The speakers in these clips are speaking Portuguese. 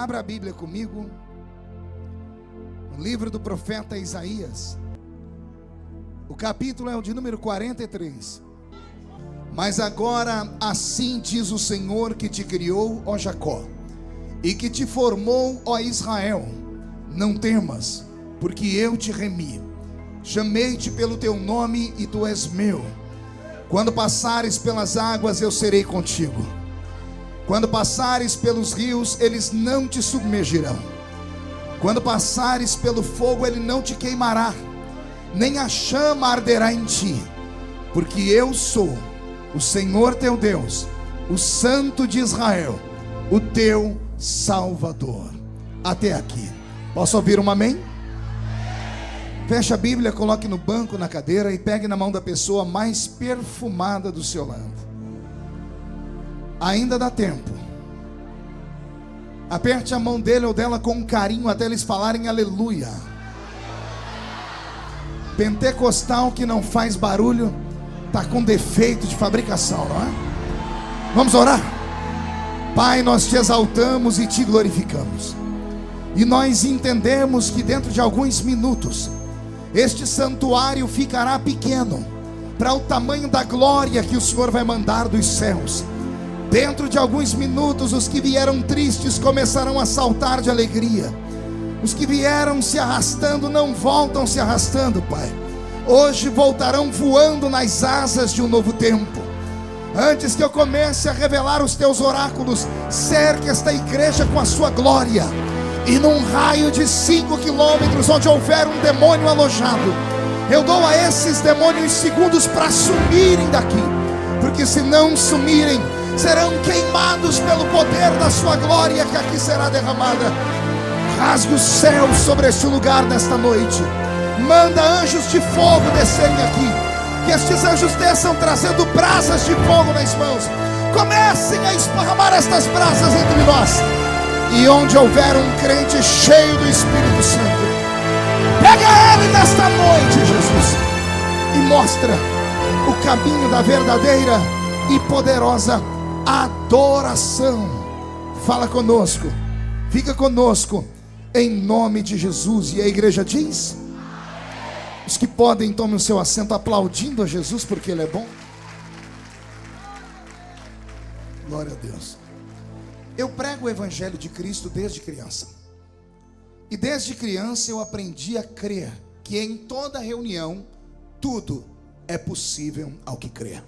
Abra a Bíblia comigo, no livro do profeta Isaías. O capítulo é o de número 43. Mas agora assim diz o Senhor que te criou, ó Jacó, e que te formou, ó Israel: não temas, porque eu te remi. Chamei-te pelo teu nome e tu és meu. Quando passares pelas águas, eu serei contigo. Quando passares pelos rios, eles não te submergirão. Quando passares pelo fogo, ele não te queimará, nem a chama arderá em ti. Porque eu sou o Senhor teu Deus, o Santo de Israel, o teu Salvador. Até aqui. Posso ouvir um amém? Feche a Bíblia, coloque no banco, na cadeira, e pegue na mão da pessoa mais perfumada do seu lado. Ainda dá tempo. Aperte a mão dele ou dela com carinho até eles falarem aleluia. Pentecostal que não faz barulho está com defeito de fabricação, não é? Vamos orar? Pai, nós te exaltamos e te glorificamos. E nós entendemos que dentro de alguns minutos este santuário ficará pequeno para o tamanho da glória que o Senhor vai mandar dos céus. Dentro de alguns minutos, os que vieram tristes começarão a saltar de alegria. Os que vieram se arrastando não voltam se arrastando, Pai. Hoje voltarão voando nas asas de um novo tempo. Antes que eu comece a revelar os teus oráculos, cerque esta igreja com a sua glória. E num raio de 5 quilômetros, onde houver um demônio alojado, eu dou a esses demônios segundos para sumirem daqui. Porque se não sumirem, serão queimados pelo poder da sua glória que aqui será derramada. Rasgue os céus sobre este lugar nesta noite. Manda anjos de fogo descerem aqui. Que estes anjos desçam trazendo brasas de fogo nas mãos. Comecem a esparramar estas brasas entre nós. E onde houver um crente cheio do Espírito Santo, pega ele nesta noite, Jesus, e mostra o caminho da verdadeira e poderosa adoração. Fala conosco, fica conosco, em nome de Jesus. E a igreja diz: os que podem, tomem o seu assento aplaudindo a Jesus, porque Ele é bom. Glória a Deus. Eu prego o Evangelho de Cristo desde criança. E desde criança eu aprendi a crer que em toda reunião tudo é possível ao que crê.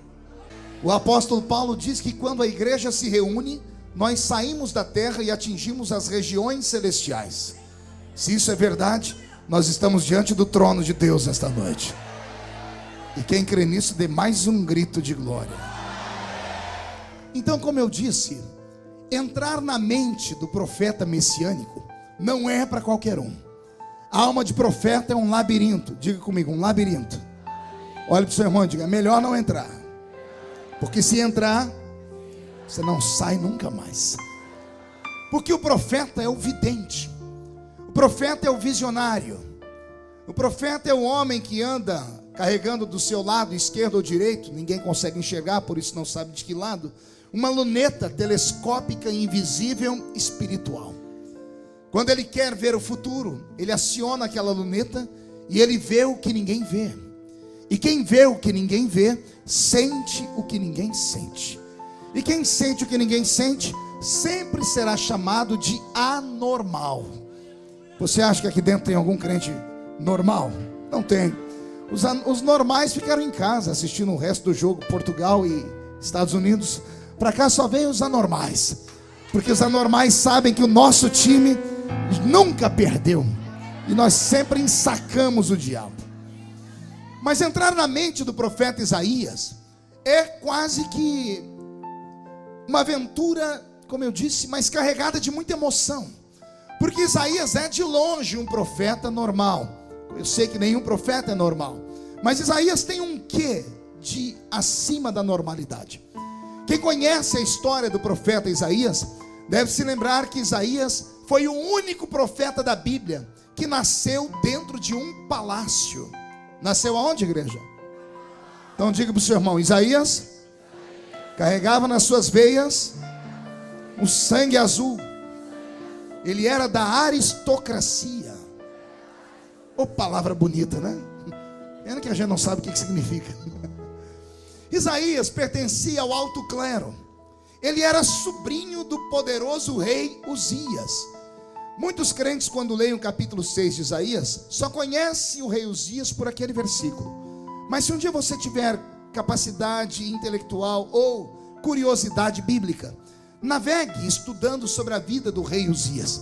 O apóstolo Paulo diz que quando a igreja se reúne, nós saímos da terra e atingimos as regiões celestiais. Se isso é verdade, nós estamos diante do trono de Deus esta noite. E quem crê nisso, dê mais um grito de glória. Então, como eu disse, entrar na mente do profeta messiânico não é para qualquer um. A alma de profeta é um labirinto. Diga comigo, um labirinto. Olhe para o seu irmão e diga: melhor não entrar. Porque se entrar, você não sai nunca mais. Porque o profeta é o vidente. O profeta é o visionário. O profeta é o homem que anda carregando do seu lado esquerdo ou direito, ninguém consegue enxergar, por isso não sabe de que lado, uma luneta telescópica, invisível, espiritual. Quando ele quer ver o futuro, ele aciona aquela luneta e ele vê o que ninguém vê. E quem vê o que ninguém vê, sente o que ninguém sente. E quem sente o que ninguém sente, sempre será chamado de anormal. Você acha que aqui dentro tem algum crente normal? Não tem. Os normais ficaram em casa assistindo o resto do jogo, Portugal e Estados Unidos. Para cá só vem os anormais, porque os anormais sabem que o nosso time nunca perdeu, e nós sempre ensacamos o diabo. Mas entrar na mente do profeta Isaías é quase que uma aventura, como eu disse, mas carregada de muita emoção. Porque Isaías é de longe um profeta normal. Eu sei que nenhum profeta é normal, mas Isaías tem um quê de acima da normalidade. Quem conhece a história do profeta Isaías deve se lembrar que Isaías foi o único profeta da Bíblia que nasceu dentro de um palácio. Nasceu aonde, igreja? Então diga para o seu irmão: Isaías carregava nas suas veias o sangue azul Ele era da aristocracia. Ô, palavra bonita, né? Pena que a gente não sabe o que significa. Isaías pertencia ao alto clero. Ele era sobrinho do poderoso rei Uzias. Muitos crentes, quando leem o capítulo 6 de Isaías, só conhecem o rei Uzias por aquele versículo. Mas se um dia você tiver capacidade intelectual ou curiosidade bíblica, navegue estudando sobre a vida do rei Uzias.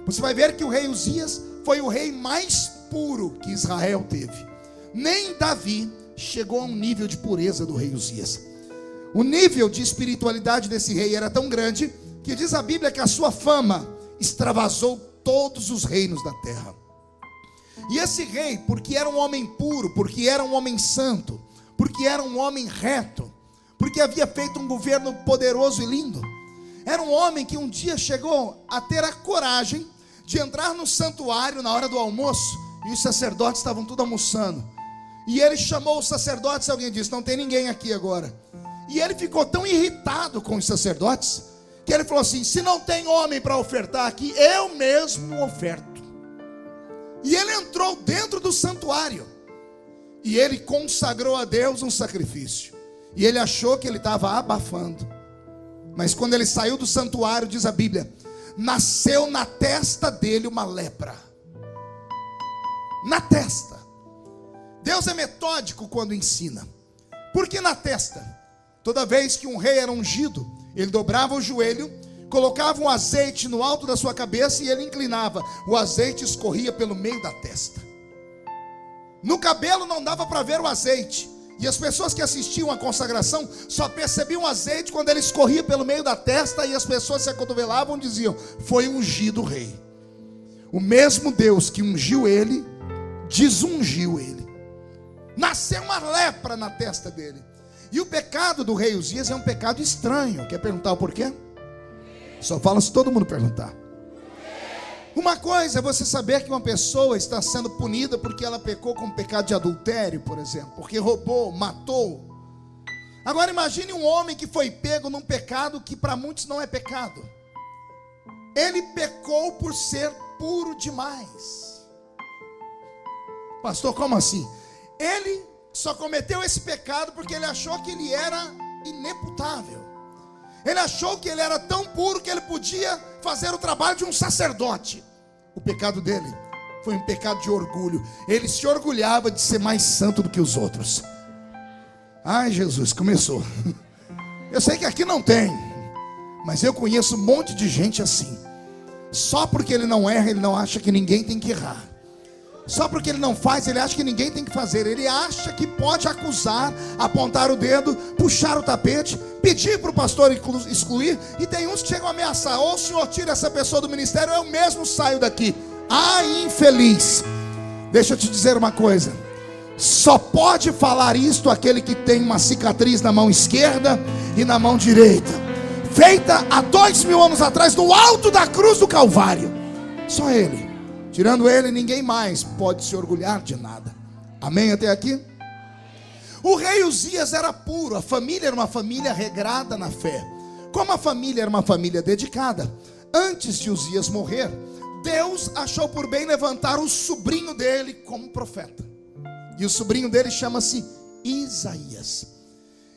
Você vai ver que o rei Uzias foi o rei mais puro que Israel teve. Nem Davi chegou a um nível de pureza do rei Uzias. O nível de espiritualidade desse rei era tão grande que diz a Bíblia que a sua fama extravasou todos os reinos da terra. E esse rei, porque era um homem puro, porque era um homem santo, porque era um homem reto, porque havia feito um governo poderoso e lindo, era um homem que um dia chegou a ter a coragem de entrar no santuário na hora do almoço, e os sacerdotes estavam tudo almoçando, e ele chamou os sacerdotes, e alguém disse: não tem ninguém aqui agora. E ele ficou tão irritado com os sacerdotes, que ele falou assim: se não tem homem para ofertar aqui, eu mesmo oferto. E ele entrou dentro do santuário, e ele consagrou a Deus um sacrifício, e ele achou que ele estava abafando, mas quando ele saiu do santuário, diz a Bíblia, nasceu na testa dele uma lepra. Na testa. Deus é metódico quando ensina. Por que na testa? Toda vez que um rei era ungido, ele dobrava o joelho, colocava um azeite no alto da sua cabeça e ele inclinava. O azeite escorria pelo meio da testa. No cabelo não dava para ver o azeite. E as pessoas que assistiam à consagração só percebiam o azeite quando ele escorria pelo meio da testa, e as pessoas se acotovelavam e diziam: foi ungido o rei. O mesmo Deus que ungiu ele, desungiu ele. Nasceu uma lepra na testa dele. E o pecado do rei Uzias é um pecado estranho. Quer perguntar o porquê? Só fala se todo mundo perguntar. Uma coisa é você saber que uma pessoa está sendo punida porque ela pecou com o pecado de adultério, por exemplo, porque roubou, matou. Agora imagine um homem que foi pego num pecado que para muitos não é pecado. Ele pecou por ser puro demais. Pastor, como assim? Ele só cometeu esse pecado porque ele achou que ele era ineputável. Ele achou que ele era tão puro que ele podia fazer o trabalho de um sacerdote. O pecado dele foi um pecado de orgulho. Ele se orgulhava de ser mais santo do que os outros. Ai, Jesus, começou. Eu sei que aqui não tem, mas eu conheço um monte de gente assim. Só porque ele não erra, ele não acha que ninguém tem que errar. Só porque ele não faz, ele acha que ninguém tem que fazer. Ele acha que pode acusar, apontar o dedo, puxar o tapete, pedir para o pastor excluir. E tem uns que chegam a ameaçar: ou o senhor tira essa pessoa do ministério, ou eu mesmo saio daqui. Ai, infeliz. Deixa eu te dizer uma coisa: só pode falar isto aquele que tem uma cicatriz na mão esquerda e na mão direita, feita há 2000 anos atrás, no alto da cruz do Calvário. Só ele. Tirando ele, ninguém mais pode se orgulhar de nada. Amém até aqui? O rei Uzias era puro. A família era uma família regrada na fé. Como a família era uma família dedicada, antes de Uzias morrer, Deus achou por bem levantar o sobrinho dele como profeta. E o sobrinho dele chama-se Isaías.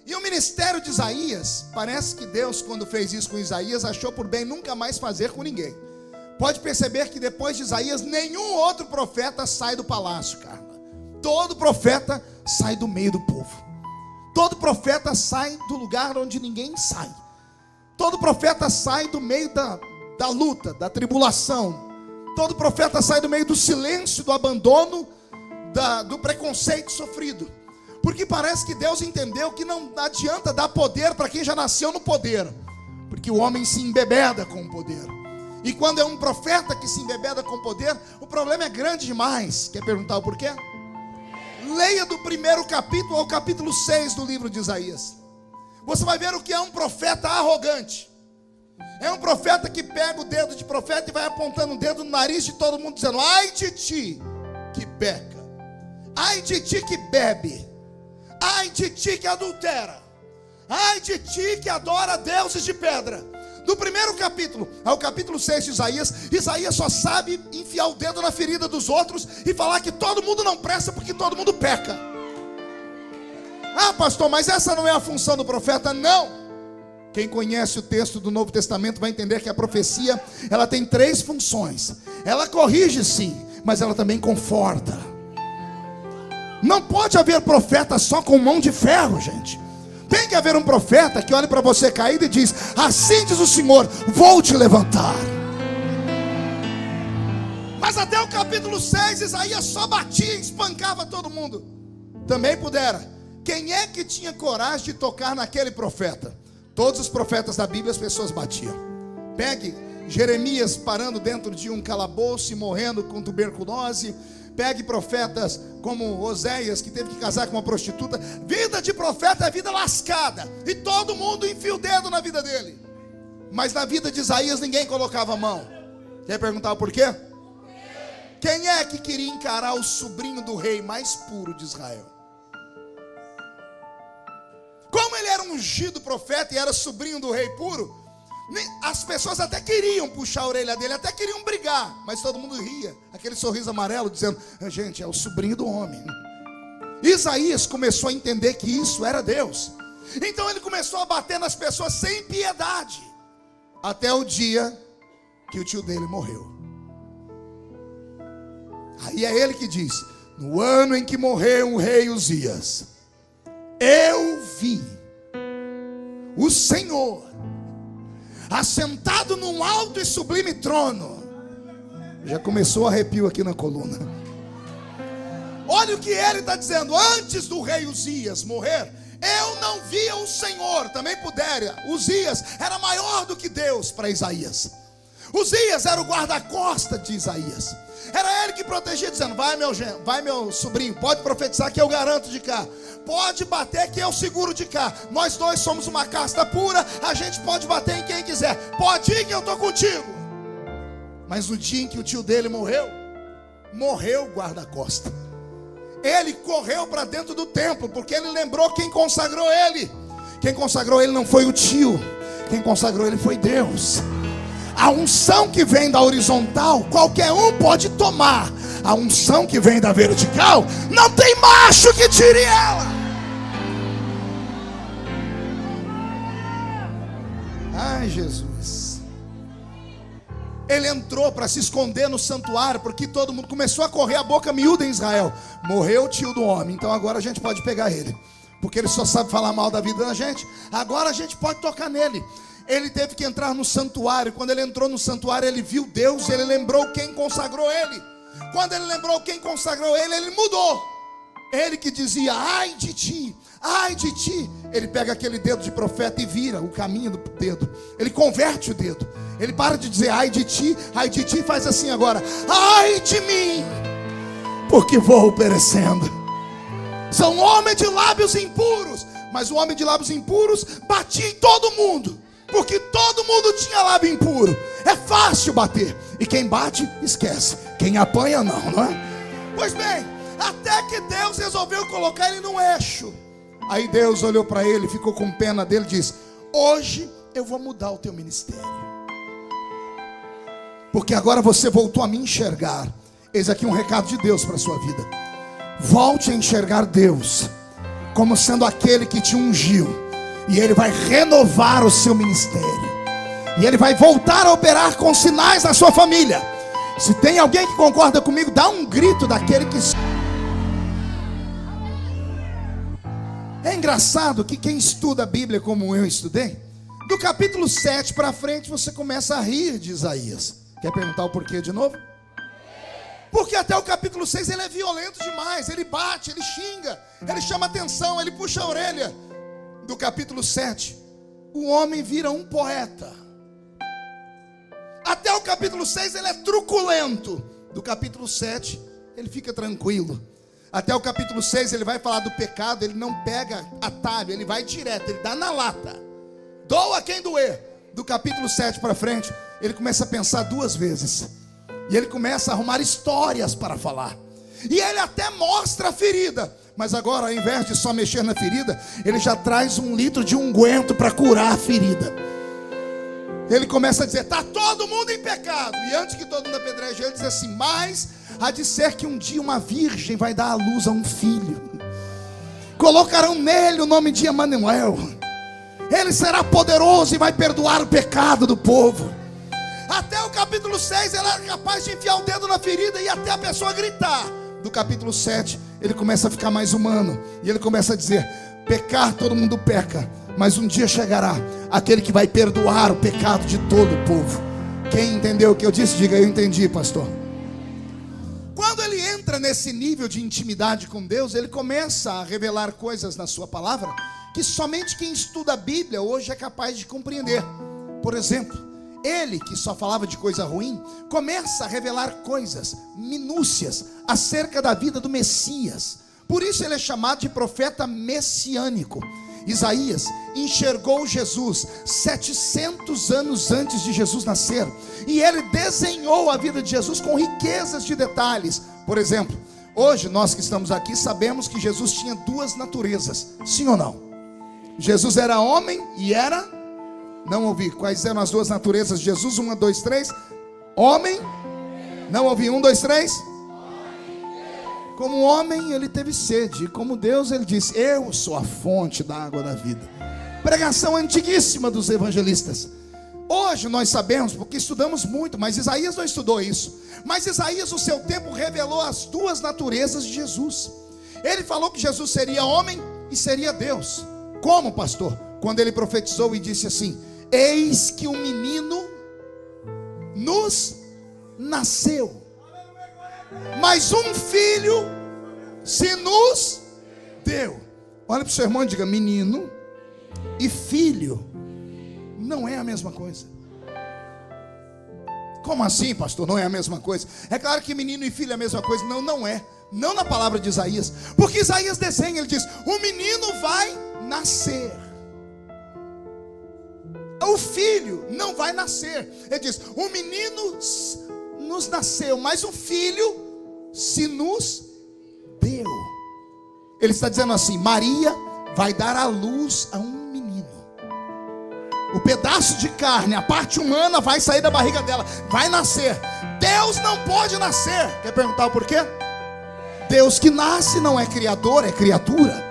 E o ministério de Isaías, parece que Deus, quando fez isso com Isaías, achou por bem nunca mais fazer com ninguém. Pode perceber que depois de Isaías, nenhum outro profeta sai do palácio, cara. Todo profeta sai do meio do povo. Todo profeta sai do lugar onde ninguém sai. Todo profeta sai do meio da luta, da tribulação. Todo profeta sai do meio do silêncio, do abandono, do preconceito sofrido. Porque parece que Deus entendeu que não adianta dar poder para quem já nasceu no poder, porque o homem se embebeda com o poder. E quando é um profeta que se embebeda com poder, o problema é grande demais. Quer perguntar o porquê? Leia do primeiro capítulo ao capítulo 6 do livro de Isaías. Você vai ver o que é um profeta arrogante. É um profeta que pega o dedo de profeta e vai apontando o dedo no nariz de todo mundo, dizendo: ai de ti que peca, ai de ti que bebe, ai de ti que adultera, ai de ti que adora deuses de pedra. Do primeiro capítulo ao capítulo 6 de Isaías, Isaías só sabe enfiar o dedo na ferida dos outros e falar que todo mundo não presta porque todo mundo peca. Ah, pastor, mas essa não é a função do profeta? Não. Quem conhece o texto do Novo Testamento vai entender que a profecia, ela tem 3 funções. Ela corrige sim, mas ela também conforta. Não pode haver profeta só com mão de ferro, gente. Tem que haver um profeta que olhe para você caído e diz: assim diz o Senhor, vou te levantar. Mas até o capítulo 6, Isaías só batia e espancava todo mundo. Também pudera. Quem é que tinha coragem de tocar naquele profeta? Todos os profetas da Bíblia as pessoas batiam. Pegue Jeremias parando dentro de um calabouço e morrendo com tuberculose. Pegue profetas como Oséias, que teve que casar com uma prostituta. Vida de profeta é vida lascada, e todo mundo enfia o dedo na vida dele. Mas na vida de Isaías ninguém colocava a mão. Quer perguntar por quê? Quem é que queria encarar o sobrinho do rei mais puro de Israel? Como ele era um ungido profeta e era sobrinho do rei puro, as pessoas até queriam puxar a orelha dele, até queriam brigar, mas todo mundo ria, aquele sorriso amarelo, dizendo: gente, é o sobrinho do homem. Isaías começou a entender que isso era Deus. Então ele começou a bater nas pessoas sem piedade, até o dia que o tio dele morreu. Aí é ele que diz: no ano em que morreu o rei Uzias, eu vi o Senhor assentado num alto e sublime trono. Já começou arrepio aqui na coluna. Olha o que ele está dizendo: antes do rei Uzias morrer, eu não via o Senhor. Também pudera. Uzias era maior do que Deus para Isaías. Uzias era o guarda-costa de Isaías. Era ele que protegia, dizendo: vai meu sobrinho, pode profetizar que eu garanto de cá. Pode bater que eu seguro de cá. Nós dois somos uma casta pura. A gente pode bater em quem quiser. Pode ir que eu estou contigo. Mas no dia em que o tio dele morreu o guarda-costa. Ele correu para dentro do templo, porque ele lembrou quem consagrou ele. Quem consagrou ele não foi o tio. Quem consagrou ele foi Deus. A unção que vem da horizontal, qualquer um pode tomar. A unção que vem da vertical, não tem macho que tire ela. Ai, Jesus. Ele entrou para se esconder no santuário, porque todo mundo começou a correr a boca miúda em Israel. Morreu o tio do homem, então agora a gente pode pegar ele, porque ele só sabe falar mal da vida da gente. Agora a gente pode tocar nele. Ele teve que entrar no santuário. Quando ele entrou no santuário, ele viu Deus. Ele lembrou quem consagrou ele. Quando ele lembrou quem consagrou ele, ele mudou. Ele que dizia: ai de ti, ai de ti. Ele pega aquele dedo de profeta e vira o caminho do dedo. Ele converte o dedo. Ele para de dizer ai de ti, e faz assim agora: ai de mim, porque vou perecendo. São homens de lábios impuros. Mas o homem de lábios impuros batia em todo mundo, porque todo mundo tinha lábio impuro. É fácil bater, e quem bate, esquece. Quem apanha, não é? Pois bem, até que Deus resolveu colocar ele no eixo. Aí Deus olhou para ele, ficou com pena dele e disse: hoje eu vou mudar o teu ministério, porque agora você voltou a me enxergar. Eis aqui um recado de Deus para a sua vida. Volte a enxergar Deus como sendo aquele que te ungiu, e Ele vai renovar o seu ministério, e Ele vai voltar a operar com sinais na sua família. Se tem alguém que concorda comigo, dá um grito daquele que... É engraçado que quem estuda a Bíblia como eu estudei, do capítulo 7 para frente você começa a rir de Isaías. Quer perguntar o porquê de novo? Porque até o capítulo 6 ele é violento demais. Ele bate, ele xinga, ele chama atenção, ele puxa a orelha. Do capítulo 7, o homem vira um poeta. Até o capítulo 6 ele é truculento. Do capítulo 7 ele fica tranquilo. Até o capítulo 6 ele vai falar do pecado. Ele não pega atalho, ele vai direto, ele dá na lata. Doa quem doer. Do capítulo 7 para frente ele começa a pensar 2 vezes, e ele começa a arrumar histórias para falar. E ele até mostra a ferida, mas agora ao invés de só mexer na ferida, ele já traz 1 litro de unguento para curar a ferida. Ele começa a dizer: está todo mundo em pecado. E antes que todo mundo apedreje ele, diz assim: mas há de ser que um dia uma virgem vai dar à luz a um filho, colocarão nele o nome de Emanuel. Ele será poderoso e vai perdoar o pecado do povo. Até o capítulo 6 ele era capaz de enfiar o dedo na ferida e até a pessoa gritar. Do capítulo 7 ele começa a ficar mais humano, e ele começa a dizer: pecar todo mundo peca, mas um dia chegará aquele que vai perdoar o pecado de todo o povo. Quem entendeu o que eu disse, diga: eu entendi, pastor. Quando ele entra nesse nível de intimidade com Deus, ele começa a revelar coisas na sua palavra que somente quem estuda a Bíblia hoje é capaz de compreender. Por exemplo, ele que só falava de coisa ruim, começa a revelar coisas, minúcias, acerca da vida do Messias. Por isso ele é chamado de profeta messiânico. Isaías enxergou Jesus 700 anos antes de Jesus nascer, e ele desenhou a vida de Jesus com riquezas de detalhes. Por exemplo, hoje nós que estamos aqui sabemos que Jesus tinha duas naturezas, sim ou não? Jesus era homem e era... Não ouvi, quais eram as duas naturezas de Jesus? 1, 2, 3. Homem. Não ouvi, 1, 2, 3. Como homem ele teve sede, e como Deus ele disse: eu sou a fonte da água da vida. Pregação antiguíssima dos evangelistas. Hoje nós sabemos, porque estudamos muito, mas Isaías não estudou isso. Mas Isaías no seu tempo revelou as duas naturezas de Jesus. Ele falou que Jesus seria homem e seria Deus. Como, pastor? Quando ele profetizou e disse assim: eis que um menino nos nasceu, mas um filho se nos deu. Olha para o seu irmão e diga: menino e filho não é a mesma coisa. Como assim, pastor? Não é a mesma coisa? É claro que menino e filho é a mesma coisa. Não, não é. Não na palavra de Isaías. Porque Isaías desenha, ele diz: o menino vai nascer, o filho não vai nascer. Ele diz: o menino nos nasceu, mas o filho se nos deu. Ele está dizendo assim: Maria vai dar à luz a um menino. O pedaço de carne, a parte humana vai sair da barriga dela, vai nascer. Deus não pode nascer. Quer perguntar o porquê? Deus que nasce não é criador, é criatura.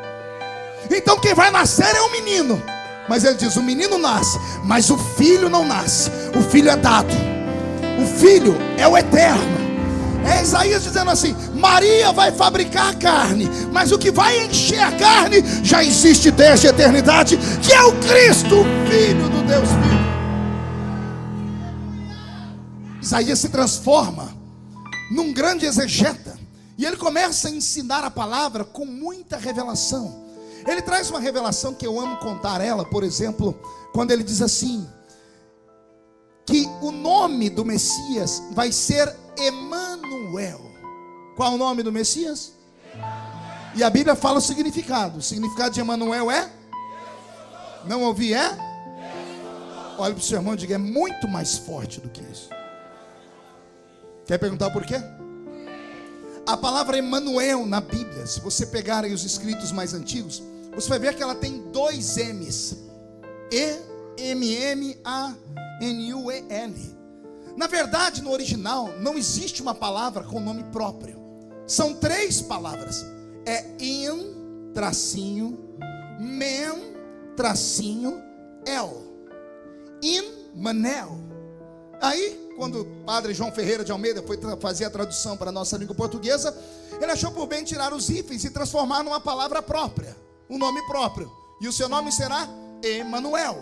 Então quem vai nascer é o menino. Mas ele diz: o menino nasce, mas o filho não nasce. O filho é dado. O filho é o eterno. É Isaías dizendo assim: Maria vai fabricar a carne, mas o que vai encher a carne já existe desde a eternidade, que é o Cristo, o Filho do Deus vivo. Isaías se transforma num grande exegeta, e ele começa a ensinar a palavra com muita revelação. Ele traz uma revelação que eu amo contar ela, por exemplo, quando ele diz assim, que o nome do Messias vai ser Emanuel. Qual o nome do Messias? E a Bíblia fala o significado. O significado de Emanuel é? Não ouvi, é? Olha para o seu irmão e diga: é muito mais forte do que isso. Quer perguntar por quê? A palavra Emanuel na Bíblia, se você pegar aí os escritos mais antigos, você vai ver que ela tem dois M's. E-M-M-A-N-U-E-L. Na verdade, no original, não existe uma palavra com nome próprio. São três palavras. É in, tracinho, men, tracinho, el. Immanuel. Aí, quando o padre João Ferreira de Almeida foi fazer a tradução para a nossa língua portuguesa, ele achou por bem tirar os hífens e transformar numa palavra própria, um nome próprio. E o seu nome será Emanuel.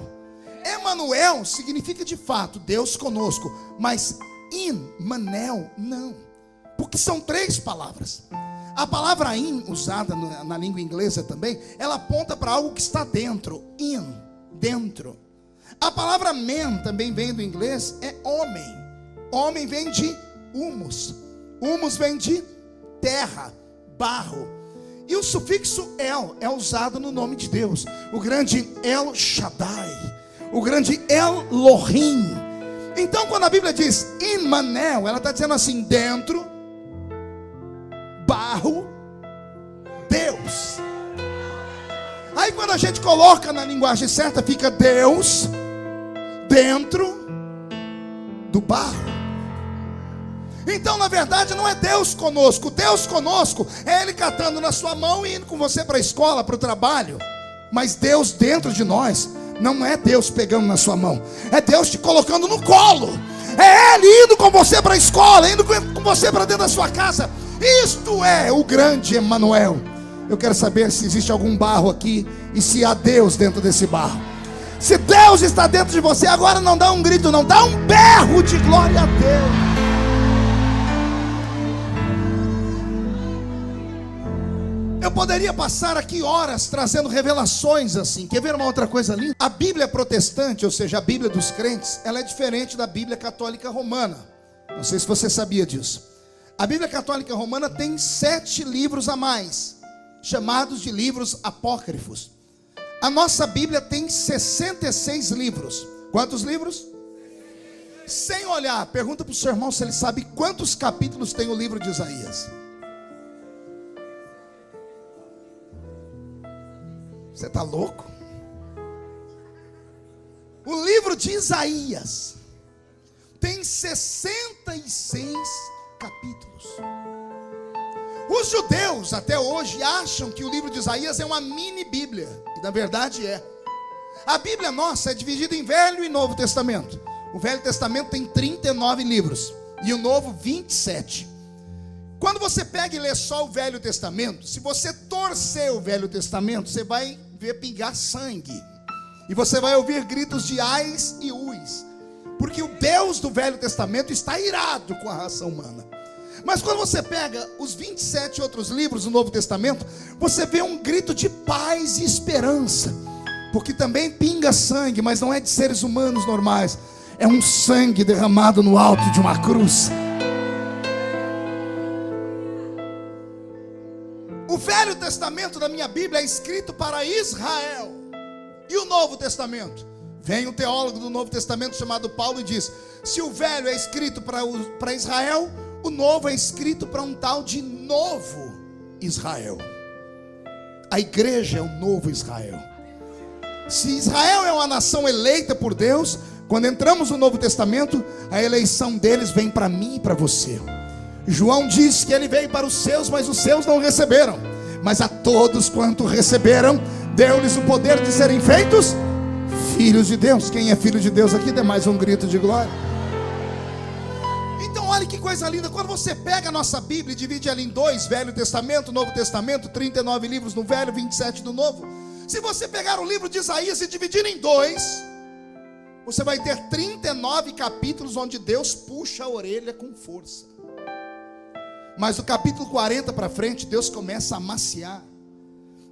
Emanuel significa de fato Deus conosco, mas Immanuel não, porque são três palavras. A palavra in, usada na língua inglesa também, ela aponta para algo que está dentro. In, dentro. A palavra men também vem do inglês, é homem. Homem vem de humus. Humus vem de terra, barro. E o sufixo el é usado no nome de Deus, o grande El Shaddai, o grande Elohim. Então quando a Bíblia diz Immanuel, ela está dizendo assim: dentro, barro, Deus. Aí quando a gente coloca na linguagem certa, fica Deus dentro do barro. Então, na verdade, não é Deus conosco. Deus conosco é Ele catando na sua mão e indo com você para a escola, para o trabalho. Mas Deus dentro de nós não é Deus pegando na sua mão, é Deus te colocando no colo. É Ele indo com você para a escola, indo com você para dentro da sua casa. Isto é o grande Emanuel. Eu quero saber se existe algum barro aqui e se há Deus dentro desse barro. Se Deus está dentro de você, agora não dá um grito, não, dá um berro de glória a Deus. Eu poderia passar aqui horas trazendo revelações assim. Quer ver uma outra coisa linda? A Bíblia protestante, ou seja, a Bíblia dos crentes, ela é diferente da Bíblia católica romana. Não sei se você sabia disso. A Bíblia católica romana tem 7 livros a mais, chamados de livros apócrifos. A nossa Bíblia tem 66 livros. Quantos livros? Sem olhar, pergunta para o seu irmão se ele sabe quantos capítulos tem o livro de Isaías. Você está louco? O livro de Isaías tem 66 capítulos. Os judeus até hoje acham que o livro de Isaías é uma mini Bíblia. E na verdade é. A Bíblia nossa é dividida em Velho e Novo Testamento. O Velho Testamento tem 39 livros e o Novo 27. Quando você pega e lê só o Velho Testamento, se você torcer o Velho Testamento, você vai ver pingar sangue. E você vai ouvir gritos de ais e uis. Porque o Deus do Velho Testamento está irado com a raça humana. Mas quando você pega os 27 outros livros do Novo Testamento, você vê um grito de paz e esperança. Porque também pinga sangue, mas não é de seres humanos normais. É um sangue derramado no alto de uma cruz. O Velho Testamento da minha Bíblia é escrito para Israel. E o Novo Testamento? Vem um teólogo do Novo Testamento chamado Paulo e diz: se o Velho é escrito para Israel, o Novo é escrito para um tal de Novo Israel. A igreja é o Novo Israel. Se Israel é uma nação eleita por Deus, quando entramos no Novo Testamento, a eleição deles vem para mim e para você. João diz que ele veio para os seus, mas os seus não receberam. Mas a todos quanto receberam, deu-lhes o poder de serem feitos filhos de Deus. Quem é filho de Deus aqui, dê mais um grito de glória. Então olha que coisa linda. Quando você pega a nossa Bíblia e divide ela em 2, Velho Testamento, Novo Testamento, 39 livros no Velho, 27 no Novo. Se você pegar o livro de Isaías e dividir em 2, você vai ter 39 capítulos onde Deus puxa a orelha com força. Mas do capítulo 40 para frente, Deus começa a amaciar.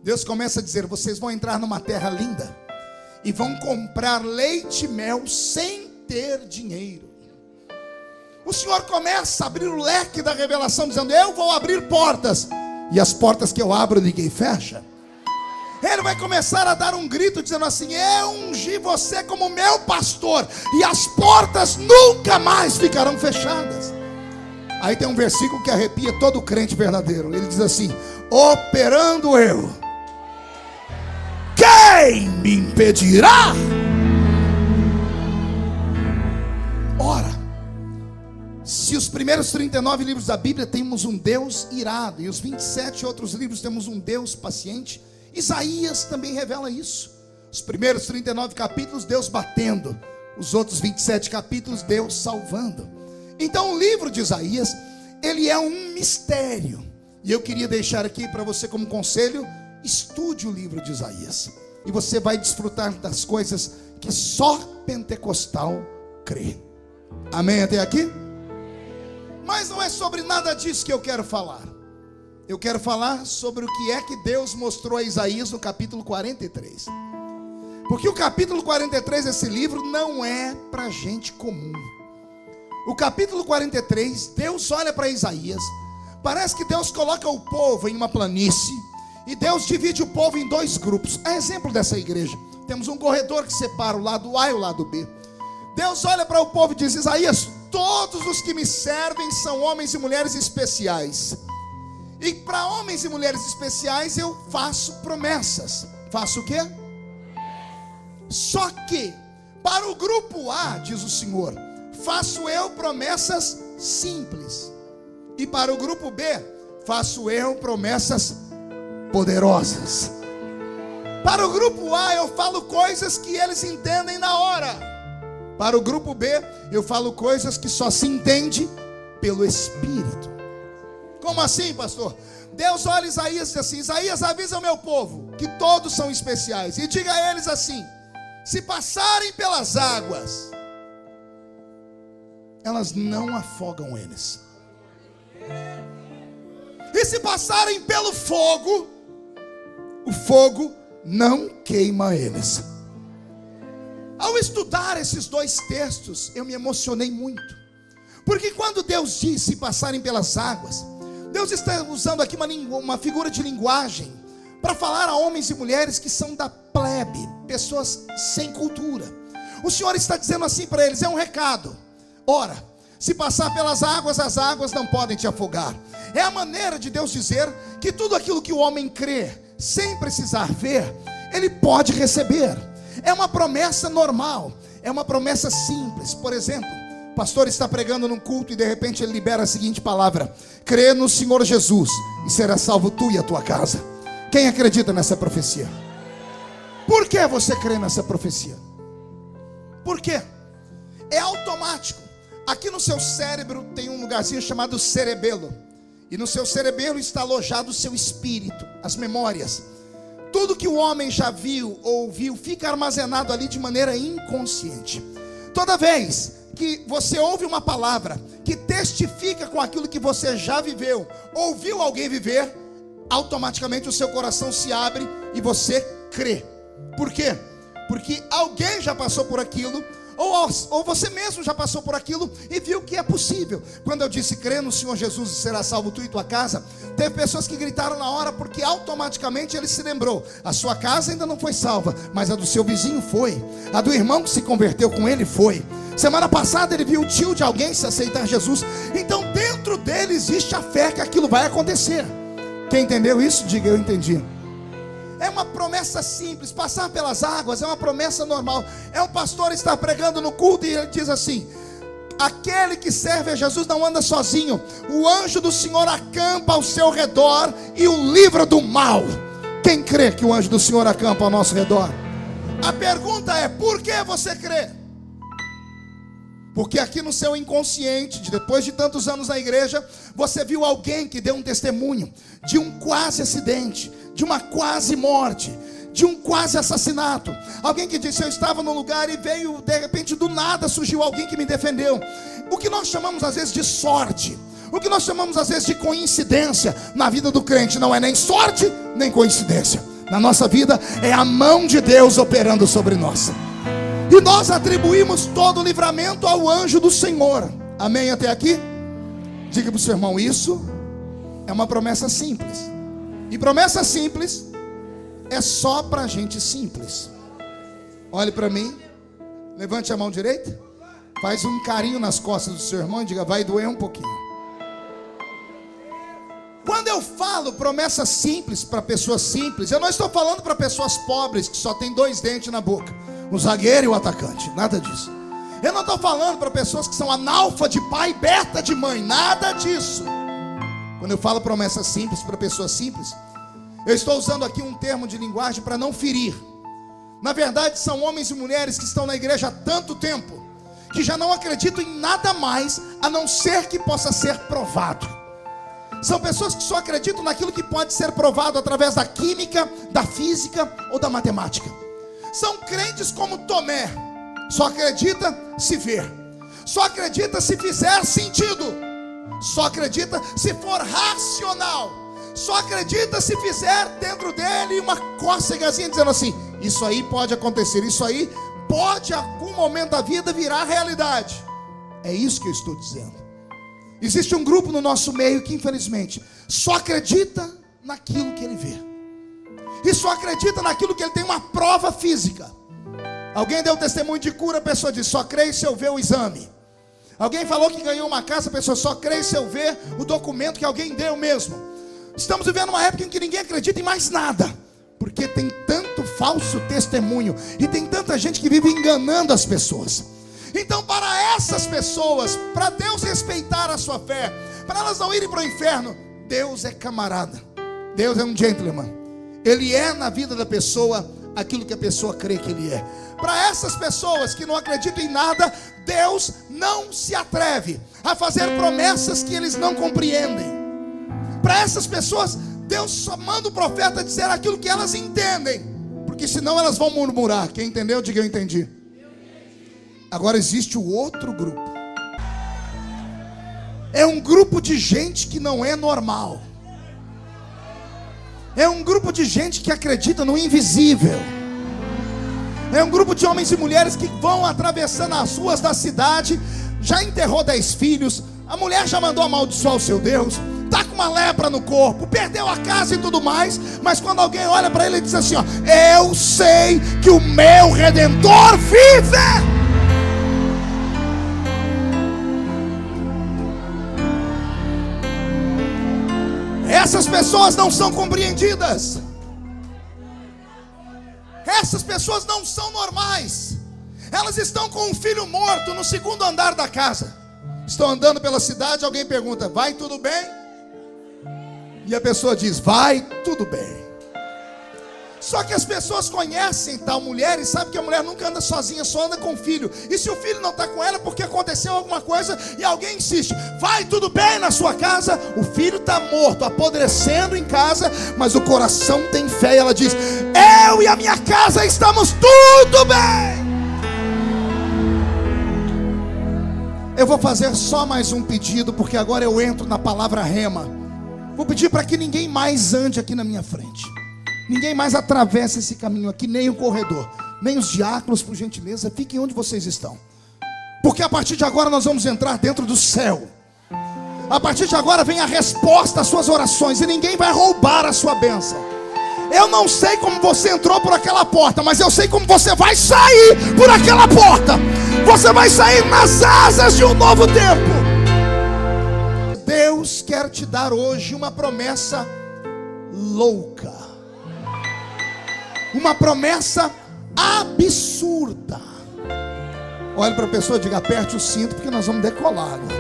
Deus começa a dizer: vocês vão entrar numa terra linda e vão comprar leite e mel sem ter dinheiro. O Senhor começa a abrir o leque da revelação, dizendo: eu vou abrir portas, e as portas que eu abro ninguém fecha. Ele vai começar a dar um grito dizendo assim: eu ungi você como meu pastor, e as portas nunca mais ficarão fechadas. Aí tem um versículo que arrepia todo crente verdadeiro. Ele diz assim: operando eu, quem me impedirá? Ora, se os primeiros 39 livros da Bíblia temos um Deus irado, e os 27 outros livros temos um Deus paciente, Isaías também revela isso. Os primeiros 39 capítulos, Deus batendo. Os outros 27 capítulos, Deus salvando. Então o livro de Isaías, ele é um mistério. E eu queria deixar aqui para você como conselho: estude o livro de Isaías, e você vai desfrutar das coisas que só pentecostal crê. Amém até aqui? Mas não é sobre nada disso que eu quero falar. Eu quero falar sobre o que é que Deus mostrou a Isaías no capítulo 43. Porque o capítulo 43 desse livro não é para gente comum. O capítulo 43, Deus olha para Isaías. Parece que Deus coloca o povo em uma planície, e Deus divide o povo em 2 grupos. A exemplo dessa igreja, temos um corredor que separa o lado A e o lado B. Deus olha para o povo e diz: Isaías, todos os que me servem são homens e mulheres especiais. E para homens e mulheres especiais eu faço promessas. Faço o quê? Só que Para o grupo A, diz o Senhor, faço eu promessas simples. E para o grupo B, faço eu promessas poderosas. Para o grupo A, eu falo coisas que eles entendem na hora. Para o grupo B, eu falo coisas que só se entende pelo Espírito. Como assim, pastor? Deus olha Isaías e diz assim: Isaías, avisa o meu povo que todos são especiais, e diga a eles assim: se passarem pelas águas, elas não afogam eles. E se passarem pelo fogo, o fogo não queima eles. Ao estudar esses dois textos, eu me emocionei muito. Porque quando Deus diz se passarem pelas águas, Deus está usando aqui uma figura de linguagem para falar a homens e mulheres que são da plebe, pessoas sem cultura. O Senhor está dizendo assim para eles, é um recado. Ora, se passar pelas águas, as águas não podem te afogar. É a maneira de Deus dizer que tudo aquilo que o homem crê, sem precisar ver, ele pode receber. É uma promessa normal, é uma promessa simples. Por exemplo, o pastor está pregando num culto e de repente ele libera a seguinte palavra: crê no Senhor Jesus e será salvo tu e a tua casa. Quem acredita nessa profecia? Por que você crê nessa profecia? Por quê? É automático. Aqui no seu cérebro tem um lugarzinho chamado cerebelo. E no seu cerebelo está alojado o seu espírito, as memórias. Tudo que o homem já viu ou ouviu fica armazenado ali de maneira inconsciente. Toda vez que você ouve uma palavra que testifica com aquilo que você já viveu, ouviu alguém viver, automaticamente o seu coração se abre e você crê. Por quê? Porque alguém já passou por aquilo, ou você mesmo já passou por aquilo e viu que é possível. Quando eu disse crê no Senhor Jesus e será salvo tu e tua casa, teve pessoas que gritaram na hora, porque automaticamente ele se lembrou: a sua casa ainda não foi salva, mas a do seu vizinho foi, a do irmão que se converteu com ele foi. Semana passada ele viu o tio de alguém se aceitar Jesus. Então dentro dele existe a fé que aquilo vai acontecer. Quem entendeu isso? Diga: eu entendi. É uma promessa simples. Passar pelas águas é uma promessa normal. É um pastor estar pregando no culto e ele diz assim: aquele que serve a Jesus não anda sozinho, o anjo do Senhor acampa ao seu redor e o livra do mal. Quem crê que o anjo do Senhor acampa ao nosso redor? A pergunta é: por que você crê? Porque aqui no seu inconsciente, depois de tantos anos na igreja, você viu alguém que deu um testemunho de um quase acidente, de uma quase morte, de um quase assassinato. Alguém que disse: eu estava num lugar e veio, de repente, do nada surgiu alguém que me defendeu. O que nós chamamos às vezes de sorte, o que nós chamamos às vezes de coincidência, na vida do crente não é nem sorte, nem coincidência. Na nossa vida é a mão de Deus operando sobre nós. E nós atribuímos todo o livramento ao anjo do Senhor. Amém até aqui? Diga para o seu irmão: isso é uma promessa simples. E promessa simples é só para gente simples. Olhe para mim, levante a mão direita, faz um carinho nas costas do seu irmão e diga: vai doer um pouquinho. Quando eu falo promessa simples para pessoas simples, eu não estou falando para pessoas pobres que só tem 2 dentes na boca, o zagueiro e o atacante, nada disso. Eu não estou falando para pessoas que são analfa de pai, beta de mãe, nada disso. Quando eu falo promessa simples para pessoas simples, eu estou usando aqui um termo de linguagem para não ferir. Na verdade, são homens e mulheres que estão na igreja há tanto tempo, que já não acreditam em nada mais a não ser que possa ser provado. São pessoas que só acreditam naquilo que pode ser provado através da química, da física ou da matemática. São crentes como Tomé: só acredita se ver, só acredita se fizer sentido, só acredita se for racional, só acredita se fizer dentro dele uma cócegazinha dizendo assim: isso aí pode acontecer, isso aí pode em algum momento da vida virar realidade. É isso que eu estou dizendo. Existe um grupo no nosso meio que infelizmente só acredita naquilo que ele vê, e só acredita naquilo que ele tem uma prova física. Alguém deu testemunho de cura, a pessoa diz: só creio se eu ver o exame. Alguém falou que ganhou uma casa, a pessoa: só creio se eu ver o documento que alguém deu mesmo. Estamos vivendo uma época em que ninguém acredita em mais nada, Porque tem tanto falso testemunho e tem tanta gente que vive enganando as pessoas. Então, para essas pessoas, para Deus respeitar a sua fé, para elas não irem para o inferno, Deus é camarada, Deus é um gentleman. Ele é na vida da pessoa aquilo que a pessoa crê que Ele é. Para essas pessoas que não acreditam em nada, Deus não se atreve a fazer promessas que eles não compreendem. Para essas pessoas, Deus só manda o profeta dizer aquilo que elas entendem, porque senão elas vão murmurar. Quem entendeu, diga eu entendi. Agora existe o outro grupo. É um grupo de gente que não é normal. É um grupo de gente que acredita no invisível. É um grupo de homens e mulheres que vão atravessando as ruas da cidade. Já enterrou 10 filhos. A mulher já mandou amaldiçoar o seu Deus. Está com uma lepra no corpo. Perdeu a casa e tudo mais. Mas quando alguém olha para ele e diz assim, ó, eu sei que o meu Redentor vive. Essas pessoas não são compreendidas. Essas pessoas não são normais. Elas estão com um filho morto no segundo andar da casa. Estão andando pela cidade, alguém pergunta, vai tudo bem? E a pessoa diz, vai tudo bem. Só que as pessoas conhecem tal mulher e sabem que a mulher nunca anda sozinha, só anda com o filho. E se o filho não está com ela é porque aconteceu alguma coisa e alguém insiste, vai tudo bem na sua casa? O filho está morto, apodrecendo em casa, mas o coração tem fé e ela diz, eu e a minha casa estamos tudo bem. Eu vou fazer só mais um pedido, porque agora eu entro na palavra rema. Vou pedir para que ninguém mais ande aqui na minha frente. Ninguém mais atravessa esse caminho aqui, nem o corredor, nem os diáconos, por gentileza, fiquem onde vocês estão. Porque a partir de agora nós vamos entrar dentro do céu. A partir de agora vem a resposta às suas orações e ninguém vai roubar a sua bênção. Eu não sei como você entrou por aquela porta, mas eu sei como você vai sair por aquela porta. Você vai sair nas asas de um novo tempo. Deus quer te dar hoje uma promessa louca. Uma promessa absurda. Olhe para a pessoa e diga, aperte o cinto, porque nós vamos decolar agora.